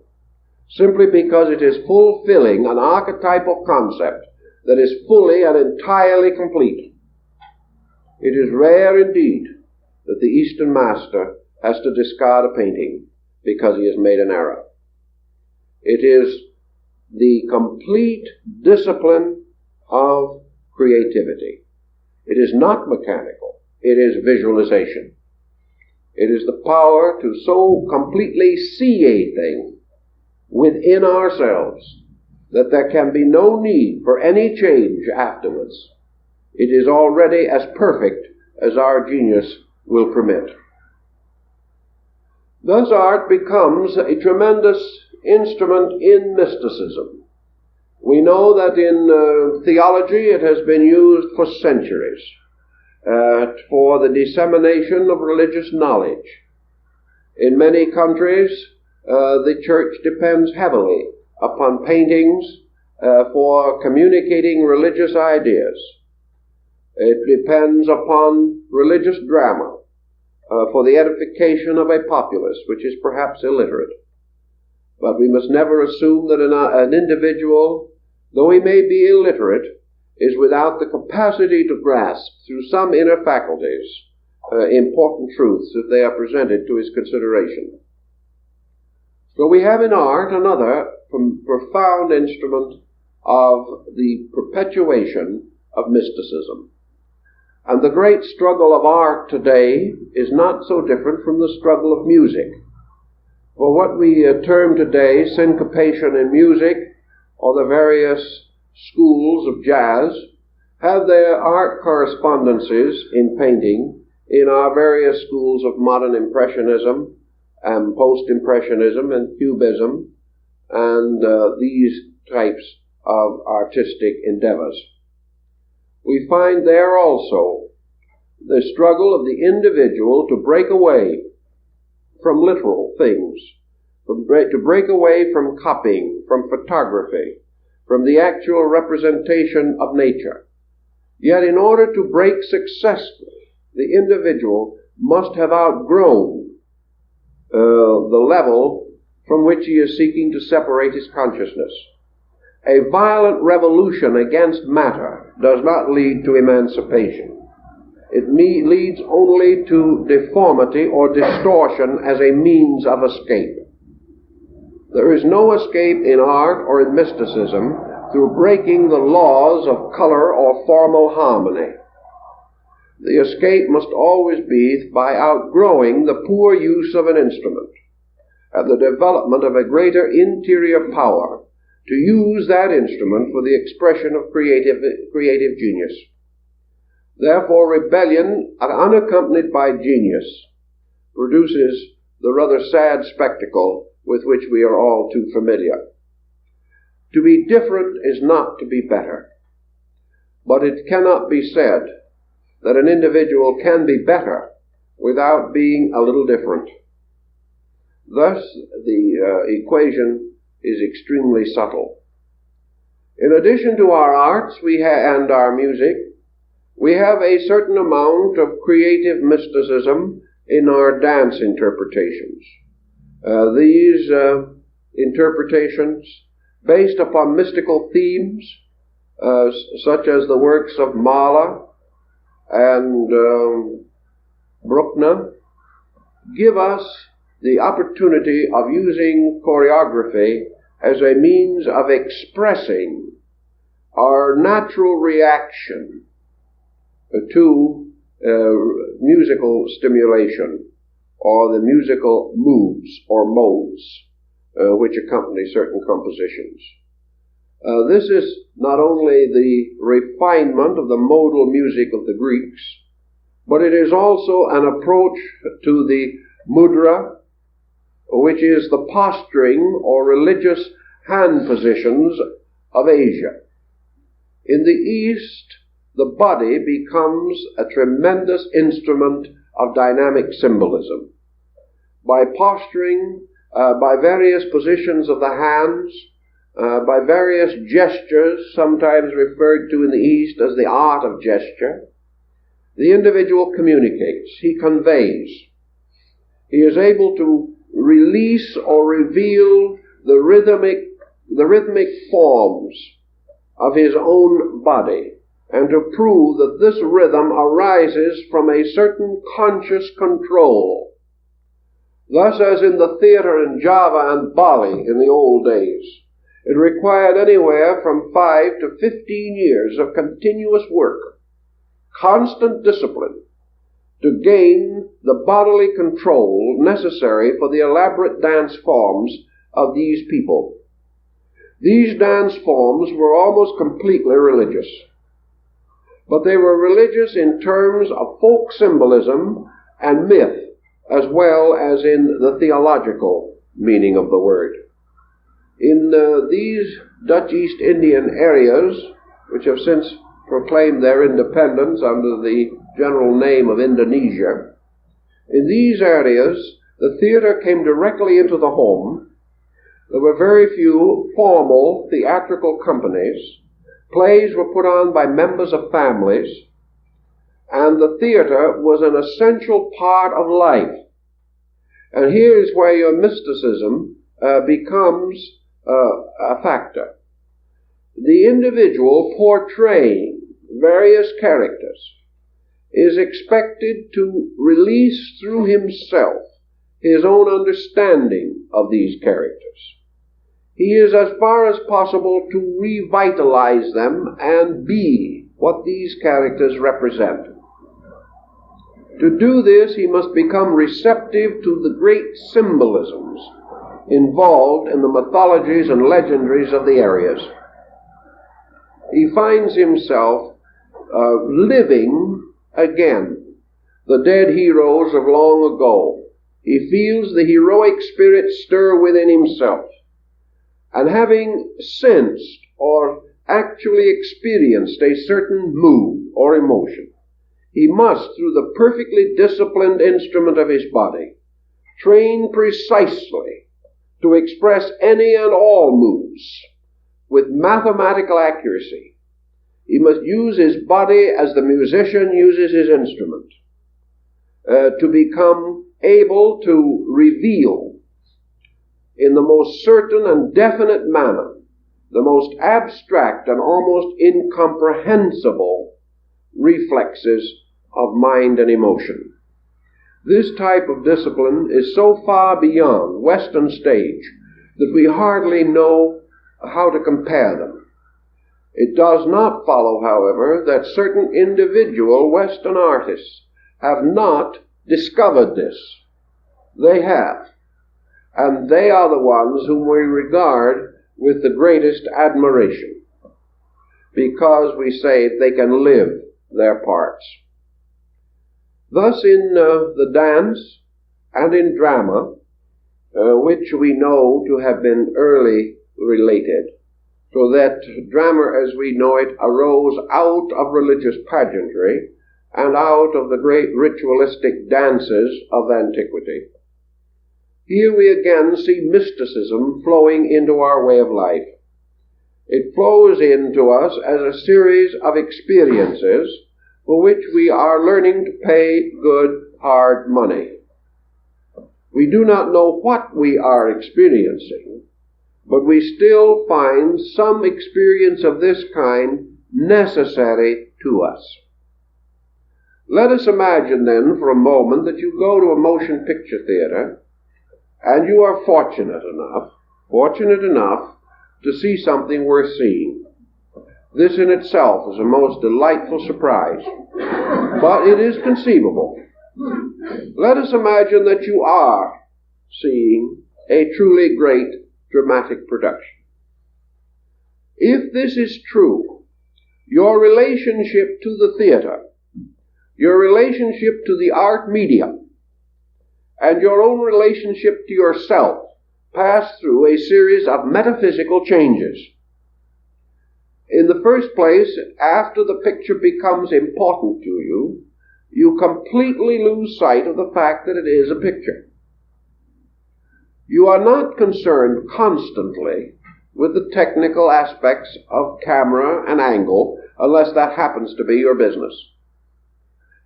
simply because it is fulfilling an archetypal concept that is fully and entirely complete. It is rare indeed that the Eastern master has to discard a painting because he has made an error. It is the complete discipline of creativity. It is not mechanical. It is visualization. It is the power to so completely see a thing within ourselves that there can be no need for any change afterwards. It is already as perfect as our genius will permit. Thus art becomes a tremendous instrument in mysticism. We know that in theology it has been used for centuries for the dissemination of religious knowledge. In many countries, the church depends heavily upon paintings for communicating religious ideas. It depends upon religious drama for the edification of a populace which is perhaps illiterate. But we must never assume that an individual, though he may be illiterate, is without the capacity to grasp through some inner faculties important truths if they are presented to his consideration. So we have in art another profound instrument of the perpetuation of mysticism. And the great struggle of art today is not so different from the struggle of music. For what we term today syncopation in music, or the various schools of jazz, have their art correspondences in painting in our various schools of modern impressionism and post-impressionism and cubism and these types of artistic endeavors. We find there also the struggle of the individual to break away from literal things, to break away from copying, from photography, from the actual representation of nature. Yet in order to break successfully, the individual must have outgrown the level from which he is seeking to separate his consciousness. A violent revolution against matter does not lead to emancipation. It leads only to deformity or distortion as a means of escape. There is no escape in art or in mysticism through breaking the laws of color or formal harmony. The escape must always be by outgrowing the poor use of an instrument and the development of a greater interior power to use that instrument for the expression of creative genius. Therefore, rebellion, unaccompanied by genius, produces the rather sad spectacle with which we are all too familiar. To be different is not to be better, but it cannot be said that an individual can be better without being a little different. Thus, the equation is extremely subtle. In addition to our arts and our music, we have a certain amount of creative mysticism in our dance interpretations. These interpretations, based upon mystical themes, such as the works of Mahler and Bruckner, give us the opportunity of using choreography as a means of expressing our natural reaction to musical stimulation, or the musical moves or modes which accompany certain compositions. This is not only the refinement of the modal music of the Greeks, but it is also an approach to the mudra, which is the posturing or religious hand positions of Asia. In the East, the body becomes a tremendous instrument of dynamic symbolism. By posturing, by various positions of the hands, by various gestures, sometimes referred to in the East as the art of gesture, the individual communicates, he conveys. He is able to release or reveal the rhythmic forms of his own body, and to prove that this rhythm arises from a certain conscious control. Thus, as in the theater in Java and Bali in the old days, it required anywhere from 5 to 15 years of continuous work, constant discipline, to gain the bodily control necessary for the elaborate dance forms of these people. These dance forms were almost completely religious, but they were religious in terms of folk symbolism and myth, as well as in the theological meaning of the word. In these Dutch East Indian areas, which have since proclaimed their independence under the general name of Indonesia, in these areas the theater came directly into the home. There were very few formal theatrical companies. Plays were put on by members of families, and the theater was an essential part of life. And here is where your mysticism becomes a factor. The individual portraying various characters is expected to release through himself his own understanding of these characters. He is, as far as possible, to revitalize them and be what these characters represent. To do this, he must become receptive to the great symbolisms involved in the mythologies and legendaries of the areas. He finds himself living again the dead heroes of long ago. He feels the heroic spirit stir within himself. And having sensed or actually experienced a certain mood or emotion, he must, through the perfectly disciplined instrument of his body, train precisely to express any and all moods with mathematical accuracy. He must use his body as the musician uses his instrument, to become able to reveal in the most certain and definite manner the most abstract and almost incomprehensible reflexes of mind and emotion. This type of discipline is so far beyond Western stage that we hardly know how to compare them. It does not follow, however, that certain individual Western artists have not discovered this. They have. And they are the ones whom we regard with the greatest admiration, because we say they can live their parts. Thus in the dance and in drama, which we know to have been early related, so that drama as we know it arose out of religious pageantry and out of the great ritualistic dances of antiquity. Here we again see mysticism flowing into our way of life. It flows into us as a series of experiences for which we are learning to pay good, hard money. We do not know what we are experiencing, but we still find some experience of this kind necessary to us. Let us imagine then for a moment that you go to a motion picture theater and you are fortunate enough to see something worth seeing. This in itself is a most delightful surprise, but it is conceivable. Let us imagine that you are seeing a truly great dramatic production. If this is true, your relationship to the theater, your relationship to the art medium, and your own relationship to yourself pass through a series of metaphysical changes. In the first place, after the picture becomes important to you, you completely lose sight of the fact that it is a picture. You are not concerned constantly with the technical aspects of camera and angle, unless that happens to be your business.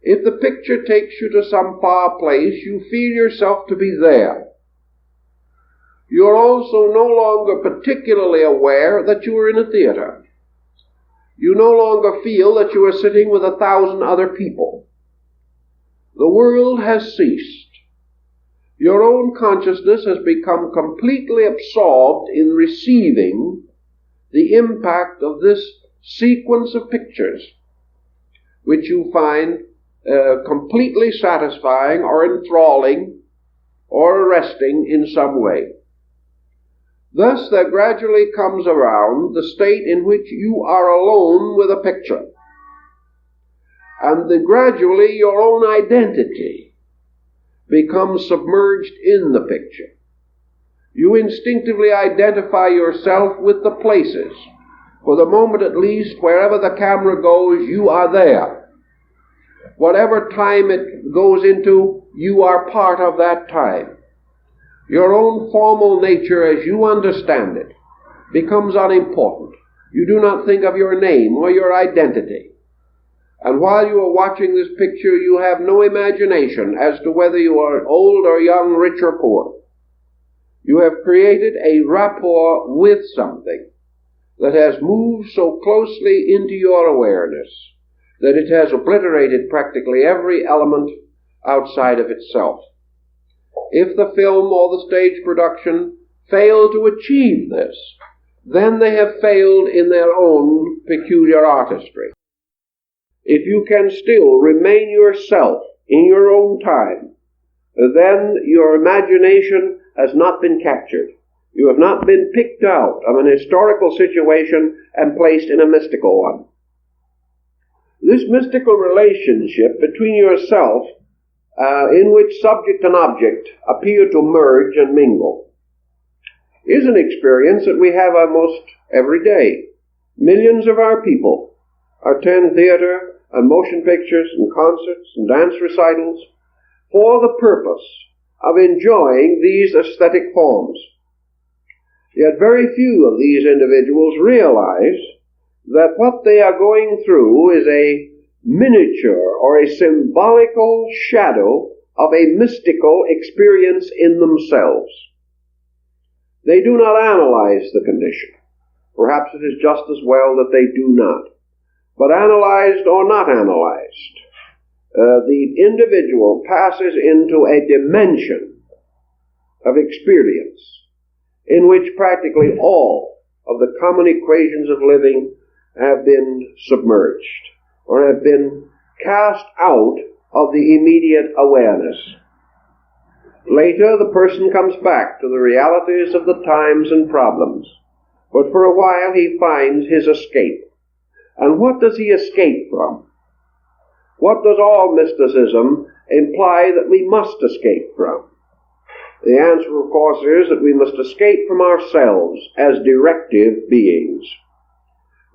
If the picture takes you to some far place, you feel yourself to be there. You are also no longer particularly aware that you are in a theater. You no longer feel that you are sitting with 1,000 other people. The world has ceased. Your own consciousness has become completely absorbed in receiving the impact of this sequence of pictures, which you find completely satisfying or enthralling or arresting in some way. Thus there gradually comes around the state in which you are alone with a picture, and gradually your own identity becomes submerged in the picture. You instinctively identify yourself with the places. For the moment at least, wherever the camera goes, you are there. Whatever time it goes into, you are part of that time. Your own formal nature as you understand it becomes unimportant. You do not think of your name or your identity. And while you are watching this picture, you have no imagination as to whether you are old or young, rich or poor. You have created a rapport with something that has moved so closely into your awareness that it has obliterated practically every element outside of itself. If the film or the stage production fail to achieve this, then they have failed in their own peculiar artistry. If you can still remain yourself in your own time, then your imagination has not been captured. You have not been picked out of an historical situation and placed in a mystical one. This mystical relationship between yourself, in which subject and object appear to merge and mingle, is an experience that we have almost every day. Millions of our people attend theater and motion pictures and concerts and dance recitals for the purpose of enjoying these aesthetic forms. Yet very few of these individuals realize that what they are going through is a miniature or a symbolical shadow of a mystical experience in themselves. They do not analyze the condition. Perhaps it is just as well that they do not. But analyzed or not analyzed, the individual passes into a dimension of experience in which practically all of the common equations of living have been submerged or have been cast out of the immediate awareness. Later, the person comes back to the realities of the times and problems, but for a while he finds his escape. And what does he escape from? What does all mysticism imply that we must escape from? The answer, of course, is that we must escape from ourselves as directive beings.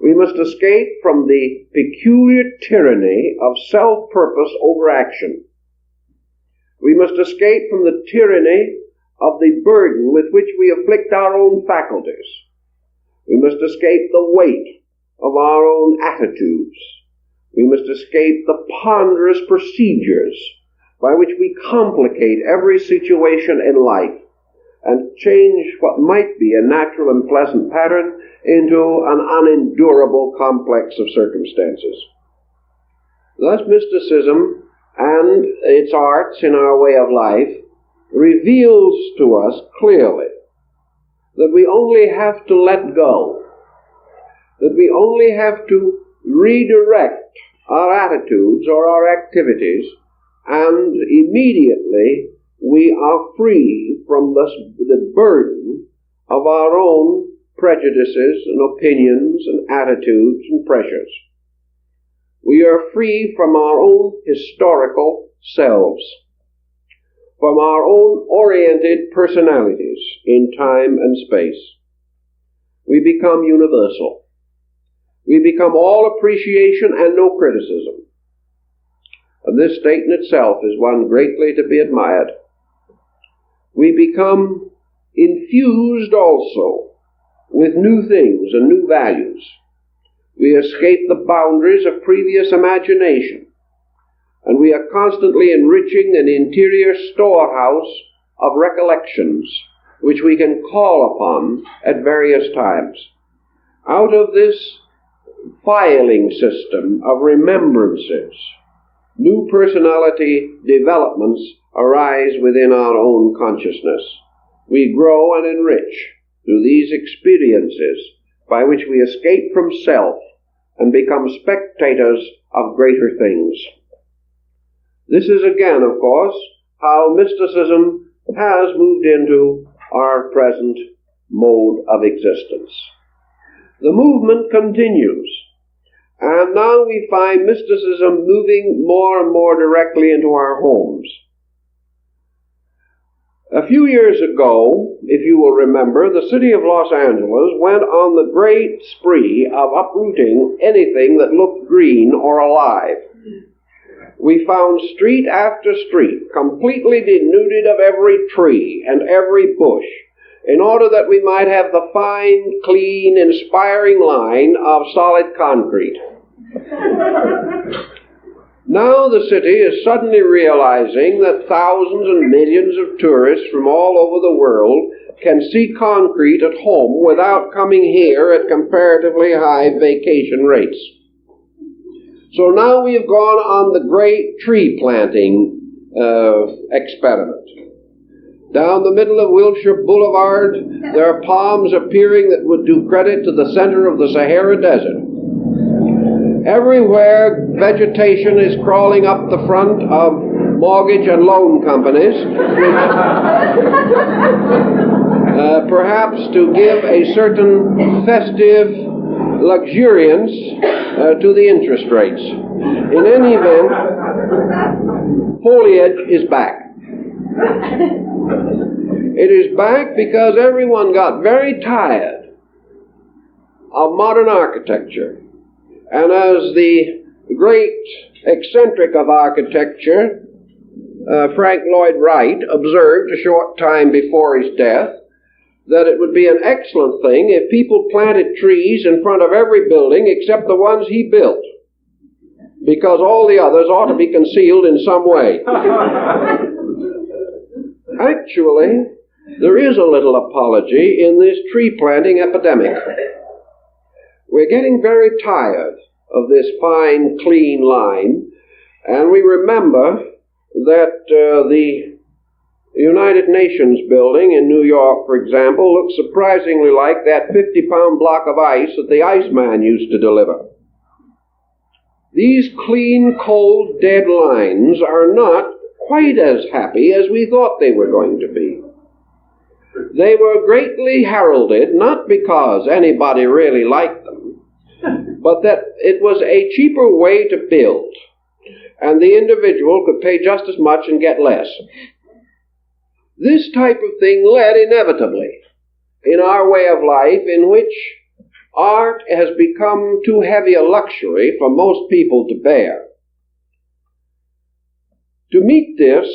We must escape from the peculiar tyranny of self-purpose over action. We must escape from the tyranny of the burden with which we afflict our own faculties. We must escape the weight of our own attitudes. We must escape the ponderous procedures by which we complicate every situation in life and change what might be a natural and pleasant pattern into an unendurable complex of circumstances. Thus, mysticism and its arts in our way of life reveals to us clearly that we only have to let go, that we only have to redirect our attitudes or our activities, and immediately we are free from the burden of our own prejudices and opinions and attitudes and pressures. We are free from our own historical selves, from our own oriented personalities in time and space. We become universal. We become all appreciation and no criticism. And this state in itself is one greatly to be admired. We become infused also with new things and new values. We escape the boundaries of previous imagination, and we are constantly enriching an interior storehouse of recollections which we can call upon at various times. Out of this filing system of remembrances, new personality developments arise within our own consciousness. We grow and enrich through these experiences by which we escape from self and become spectators of greater things. This is again, of course, how mysticism has moved into our present mode of existence. The movement continues, and now we find mysticism moving more and more directly into our homes. A few years ago, if you will remember, the city of Los Angeles went on the great spree of uprooting anything that looked green or alive. We found street after street completely denuded of every tree and every bush, in order that we might have the fine, clean, inspiring line of solid concrete. Now the city is suddenly realizing that thousands and millions of tourists from all over the world can see concrete at home without coming here at comparatively high vacation rates. So now we have gone on the great tree planting experiment. Down the middle of Wilshire Boulevard, there are palms appearing that would do credit to the center of the Sahara Desert. Everywhere, vegetation is crawling up the front of mortgage and loan companies, perhaps to give a certain festive luxuriance to the interest rates. In any event, foliage is back. It is back because everyone got very tired of modern architecture. And as the great eccentric of architecture, Frank Lloyd Wright, observed a short time before his death, that it would be an excellent thing if people planted trees in front of every building except the ones he built, because all the others ought to be concealed in some way. Actually, there is a little apology in this tree planting epidemic. We're getting very tired of this fine, clean line, and we remember that the United Nations building in New York, for example, looks surprisingly like that 50-pound block of ice that the Iceman used to deliver. These clean, cold, dead lines are not quite as happy as we thought they were going to be. They were greatly heralded, not because anybody really liked them, but that it was a cheaper way to build, and the individual could pay just as much and get less. This type of thing led inevitably in our way of life, in which art has become too heavy a luxury for most people to bear. To meet this,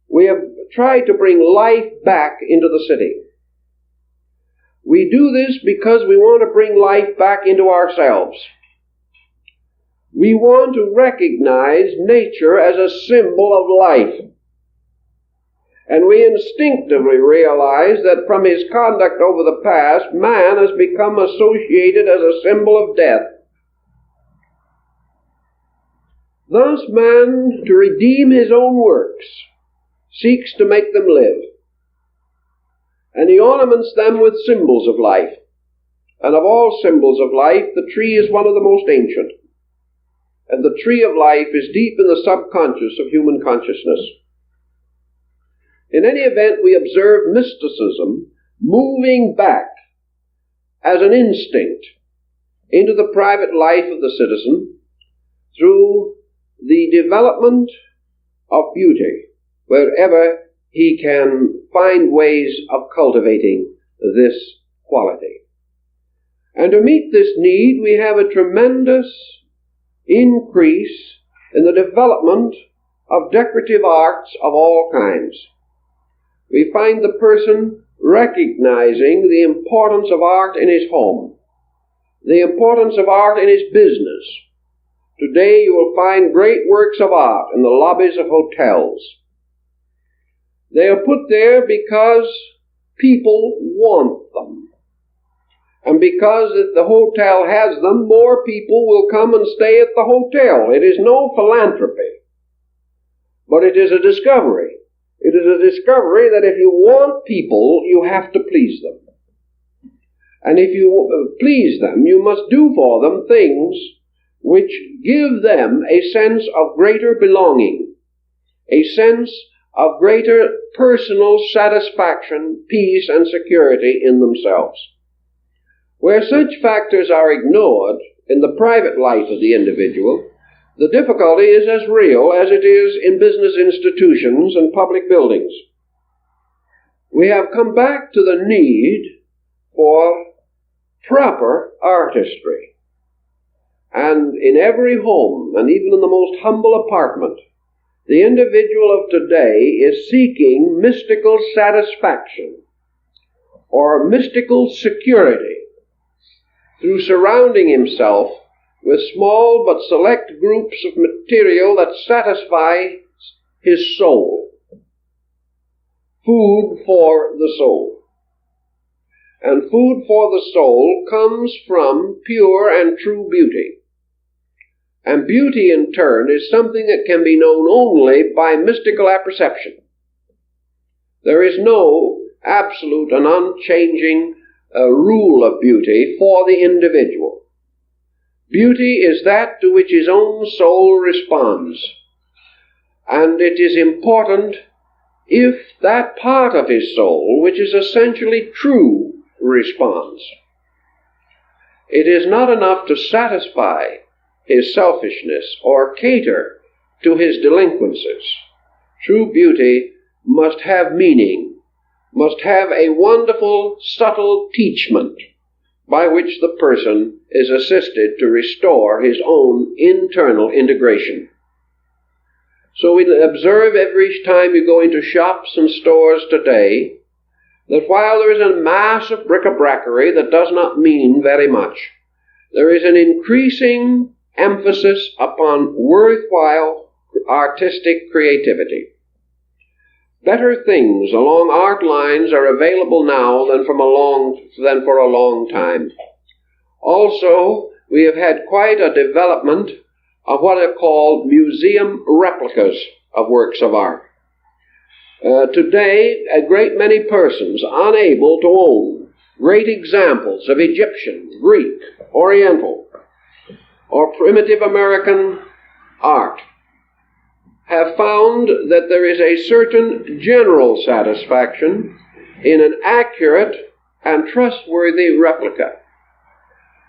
we have tried to bring life back into the city. We do this because we want to bring life back into ourselves. We want to recognize nature as a symbol of life. And we instinctively realize that from his conduct over the past, man has become associated as a symbol of death. Thus man, to redeem his own works, seeks to make them live. And he ornaments them with symbols of life. And of all symbols of life, the tree is one of the most ancient. And the tree of life is deep in the subconscious of human consciousness. In any event, we observe mysticism moving back as an instinct into the private life of the citizen through the development of beauty, wherever he can find ways of cultivating this quality. And to meet this need, we have a tremendous increase in the development of decorative arts of all kinds. We find the person recognizing the importance of art in his home, the importance of art in his business. Today you will find great works of art in the lobbies of hotels. They are put there because people want them. And because if the hotel has them, more people will come and stay at the hotel. It is no philanthropy, but it is a discovery. It is a discovery that if you want people, you have to please them. And if you please them, you must do for them things which give them a sense of greater belonging, a sense of greater personal satisfaction, peace, and security in themselves. Where such factors are ignored in the private life of the individual, the difficulty is as real as it is in business institutions and public buildings. We have come back to the need for proper artistry. And in every home, and even in the most humble apartment, the individual of today is seeking mystical satisfaction or mystical security through surrounding himself with small but select groups of material that satisfy his soul. Food for the soul. And food for the soul comes from pure and true beauty. And beauty, in turn, is something that can be known only by mystical apperception. There is no absolute and unchanging rule of beauty for the individual. Beauty is that to which his own soul responds. And it is important if that part of his soul, which is essentially true, responds. It is not enough to satisfy his selfishness or cater to his delinquencies. True beauty must have meaning, must have a wonderful, subtle teachment by which the person is assisted to restore his own internal integration. So we observe every time you go into shops and stores today that while there is a mass of bric-a-brackery that does not mean very much, there is an increasing emphasis upon worthwhile artistic creativity. Better things along art lines are available now than for a long time. Also, we have had quite a development of what are called museum replicas of works of art. Today, a great many persons unable to own great examples of Egyptian, Greek, Oriental, or primitive American art have found that there is a certain general satisfaction in an accurate and trustworthy replica,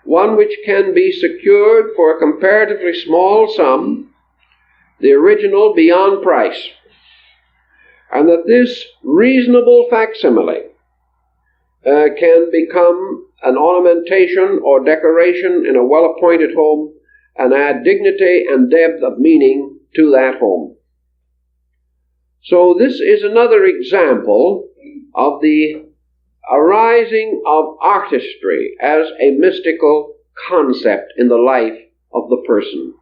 one which can be secured for a comparatively small sum, the original beyond price, and that this reasonable facsimile can become an ornamentation or decoration in a well-appointed home and add dignity and depth of meaning to that home. So this is another example of the arising of artistry as a mystical concept in the life of the person.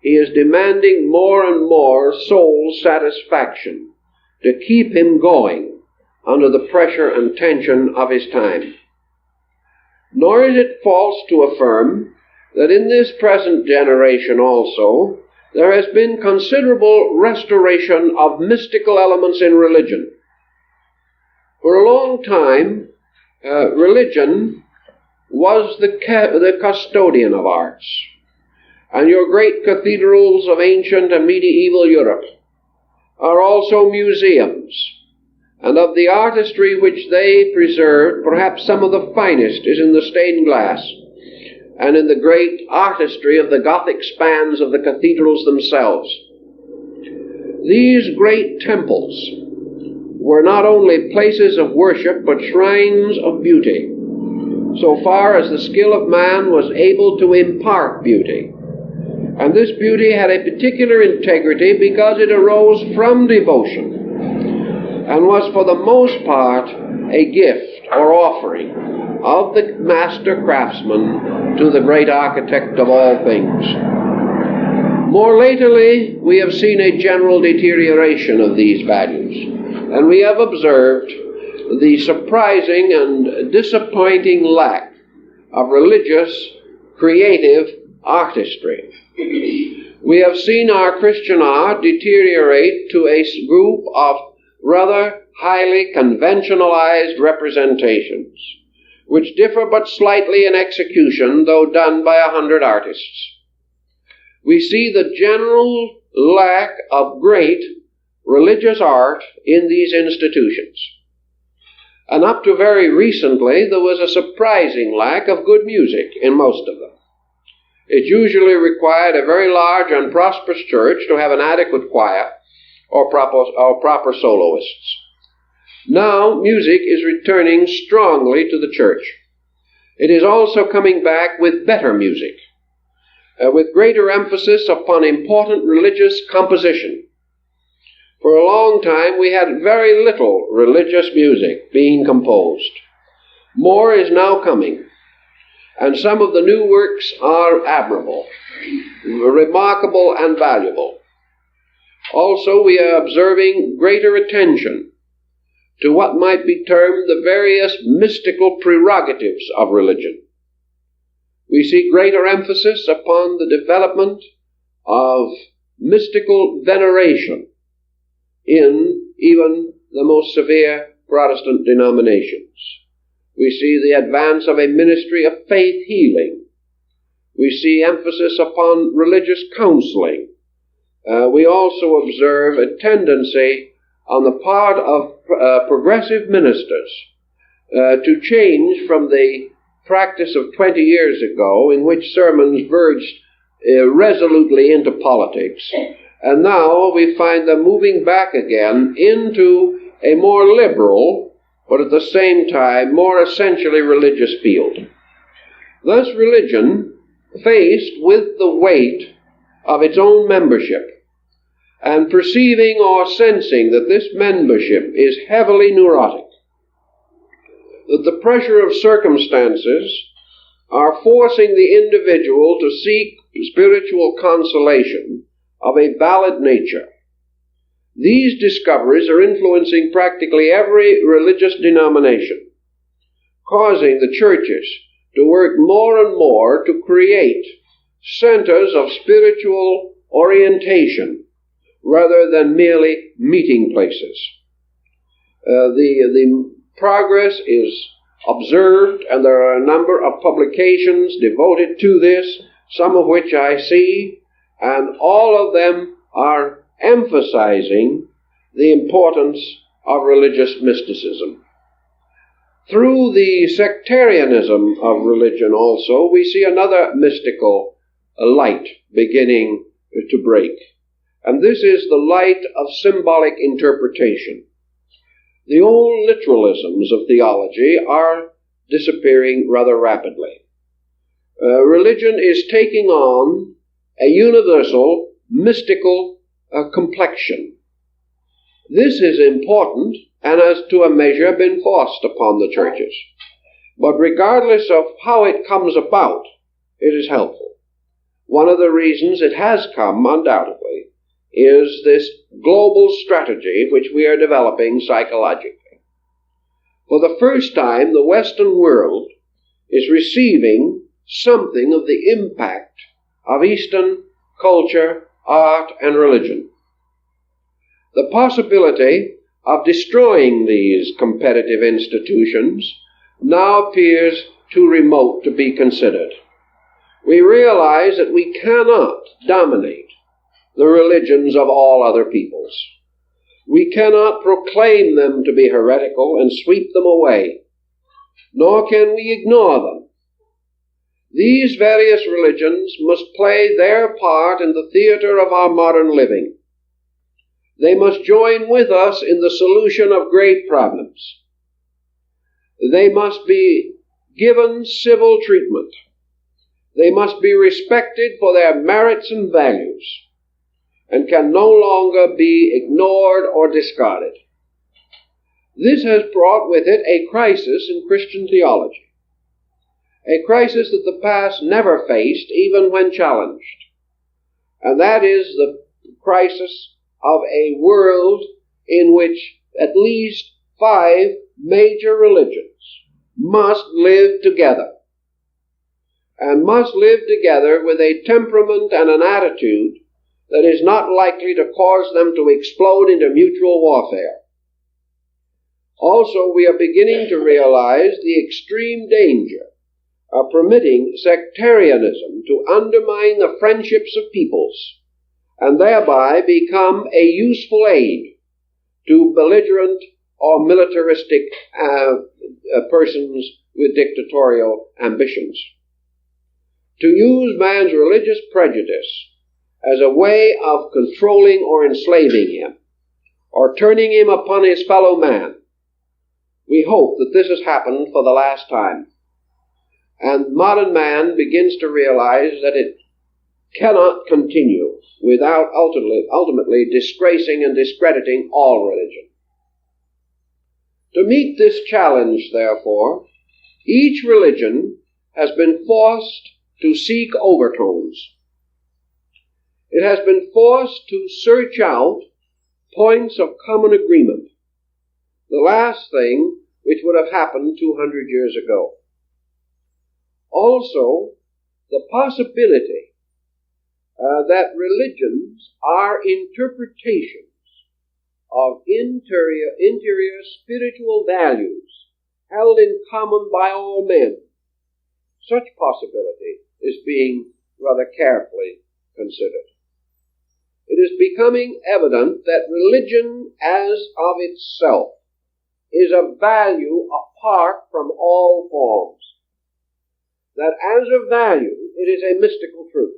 He is demanding more and more soul satisfaction to keep him going under the pressure and tension of his time. Nor is it false to affirm that in this present generation also there has been considerable restoration of mystical elements in religion. For a long time, religion was the custodian of arts. And your great cathedrals of ancient and medieval Europe are also museums. And of the artistry which they preserved, perhaps some of the finest is in the stained glass and in the great artistry of the Gothic spans of the cathedrals themselves. These great temples were not only places of worship, but shrines of beauty, so far as the skill of man was able to impart beauty. And this beauty had a particular integrity because it arose from devotion and was for the most part a gift or offering of the master craftsman to the great architect of all things. More latterly, we have seen a general deterioration of these values, and we have observed the surprising and disappointing lack of religious, creative artistry. We have seen our Christian art deteriorate to a group of rather highly conventionalized representations, which differ but slightly in execution, though done by 100 artists. We see the general lack of great religious art in these institutions. And up to very recently, there was a surprising lack of good music in most of them. It usually required a very large and prosperous church to have an adequate choir or proper soloists. Now, music is returning strongly to the church. It is also coming back with better music, with greater emphasis upon important religious composition. For a long time, we had very little religious music being composed. More is now coming, and some of the new works are admirable, remarkable, and valuable. Also, we are observing greater attention to what might be termed the various mystical prerogatives of religion. We see greater emphasis upon the development of mystical veneration in even the most severe Protestant denominations. We see the advance of a ministry of faith healing. We see emphasis upon religious counseling. We also observe a tendency on the part of progressive ministers to change from the practice of 20 years ago, in which sermons verged resolutely into politics, and now we find them moving back again into a more liberal, but at the same time more essentially religious field. Thus religion, faced with the weight of its own membership, and perceiving or sensing that this membership is heavily neurotic, that the pressure of circumstances are forcing the individual to seek spiritual consolation of a valid nature. These discoveries are influencing practically every religious denomination, causing the churches to work more and more to create centers of spiritual orientation rather than merely meeting places. The progress is observed, and there are a number of publications devoted to this, some of which I see, and all of them are emphasizing the importance of religious mysticism. Through the sectarianism of religion also, we see another mystical light beginning to break. And this is the light of symbolic interpretation. The old literalisms of theology are disappearing rather rapidly. Religion is taking on a universal mystical complexion. This is important and has to a measure been forced upon the churches. But regardless of how it comes about, it is helpful. One of the reasons it has come, undoubtedly, is this global strategy which we are developing psychologically. For the first time, the Western world is receiving something of the impact of Eastern culture, art, and religion. The possibility of destroying these competitive institutions now appears too remote to be considered. We realize that we cannot dominate the religions of all other peoples. We cannot proclaim them to be heretical and sweep them away, nor can we ignore them. These various religions must play their part in the theater of our modern living. They must join with us in the solution of great problems. They must be given civil treatment. They must be respected for their merits and values, and can no longer be ignored or discarded. This has brought with it a crisis in Christian theology, a crisis that the past never faced, even when challenged, and that is the crisis of a world in which at least 5 major religions must live together, and must live together with a temperament and an attitude that is not likely to cause them to explode into mutual warfare. Also, we are beginning to realize the extreme danger of permitting sectarianism to undermine the friendships of peoples, and thereby become a useful aid to belligerent or militaristic persons with dictatorial ambitions. To use man's religious prejudice as a way of controlling or enslaving him, or turning him upon his fellow man, we hope that this has happened for the last time. And modern man begins to realize that it cannot continue without ultimately disgracing and discrediting all religion. To meet this challenge, therefore, each religion has been forced to seek overtones. It has been forced to search out points of common agreement, the last thing which would have happened 200 years ago. Also, the possibility that religions are interpretations of interior spiritual values held in common by all men. Such possibility is being rather carefully considered. It is becoming evident that religion as of itself is of value apart from all forms. That as of value, it is a mystical truth.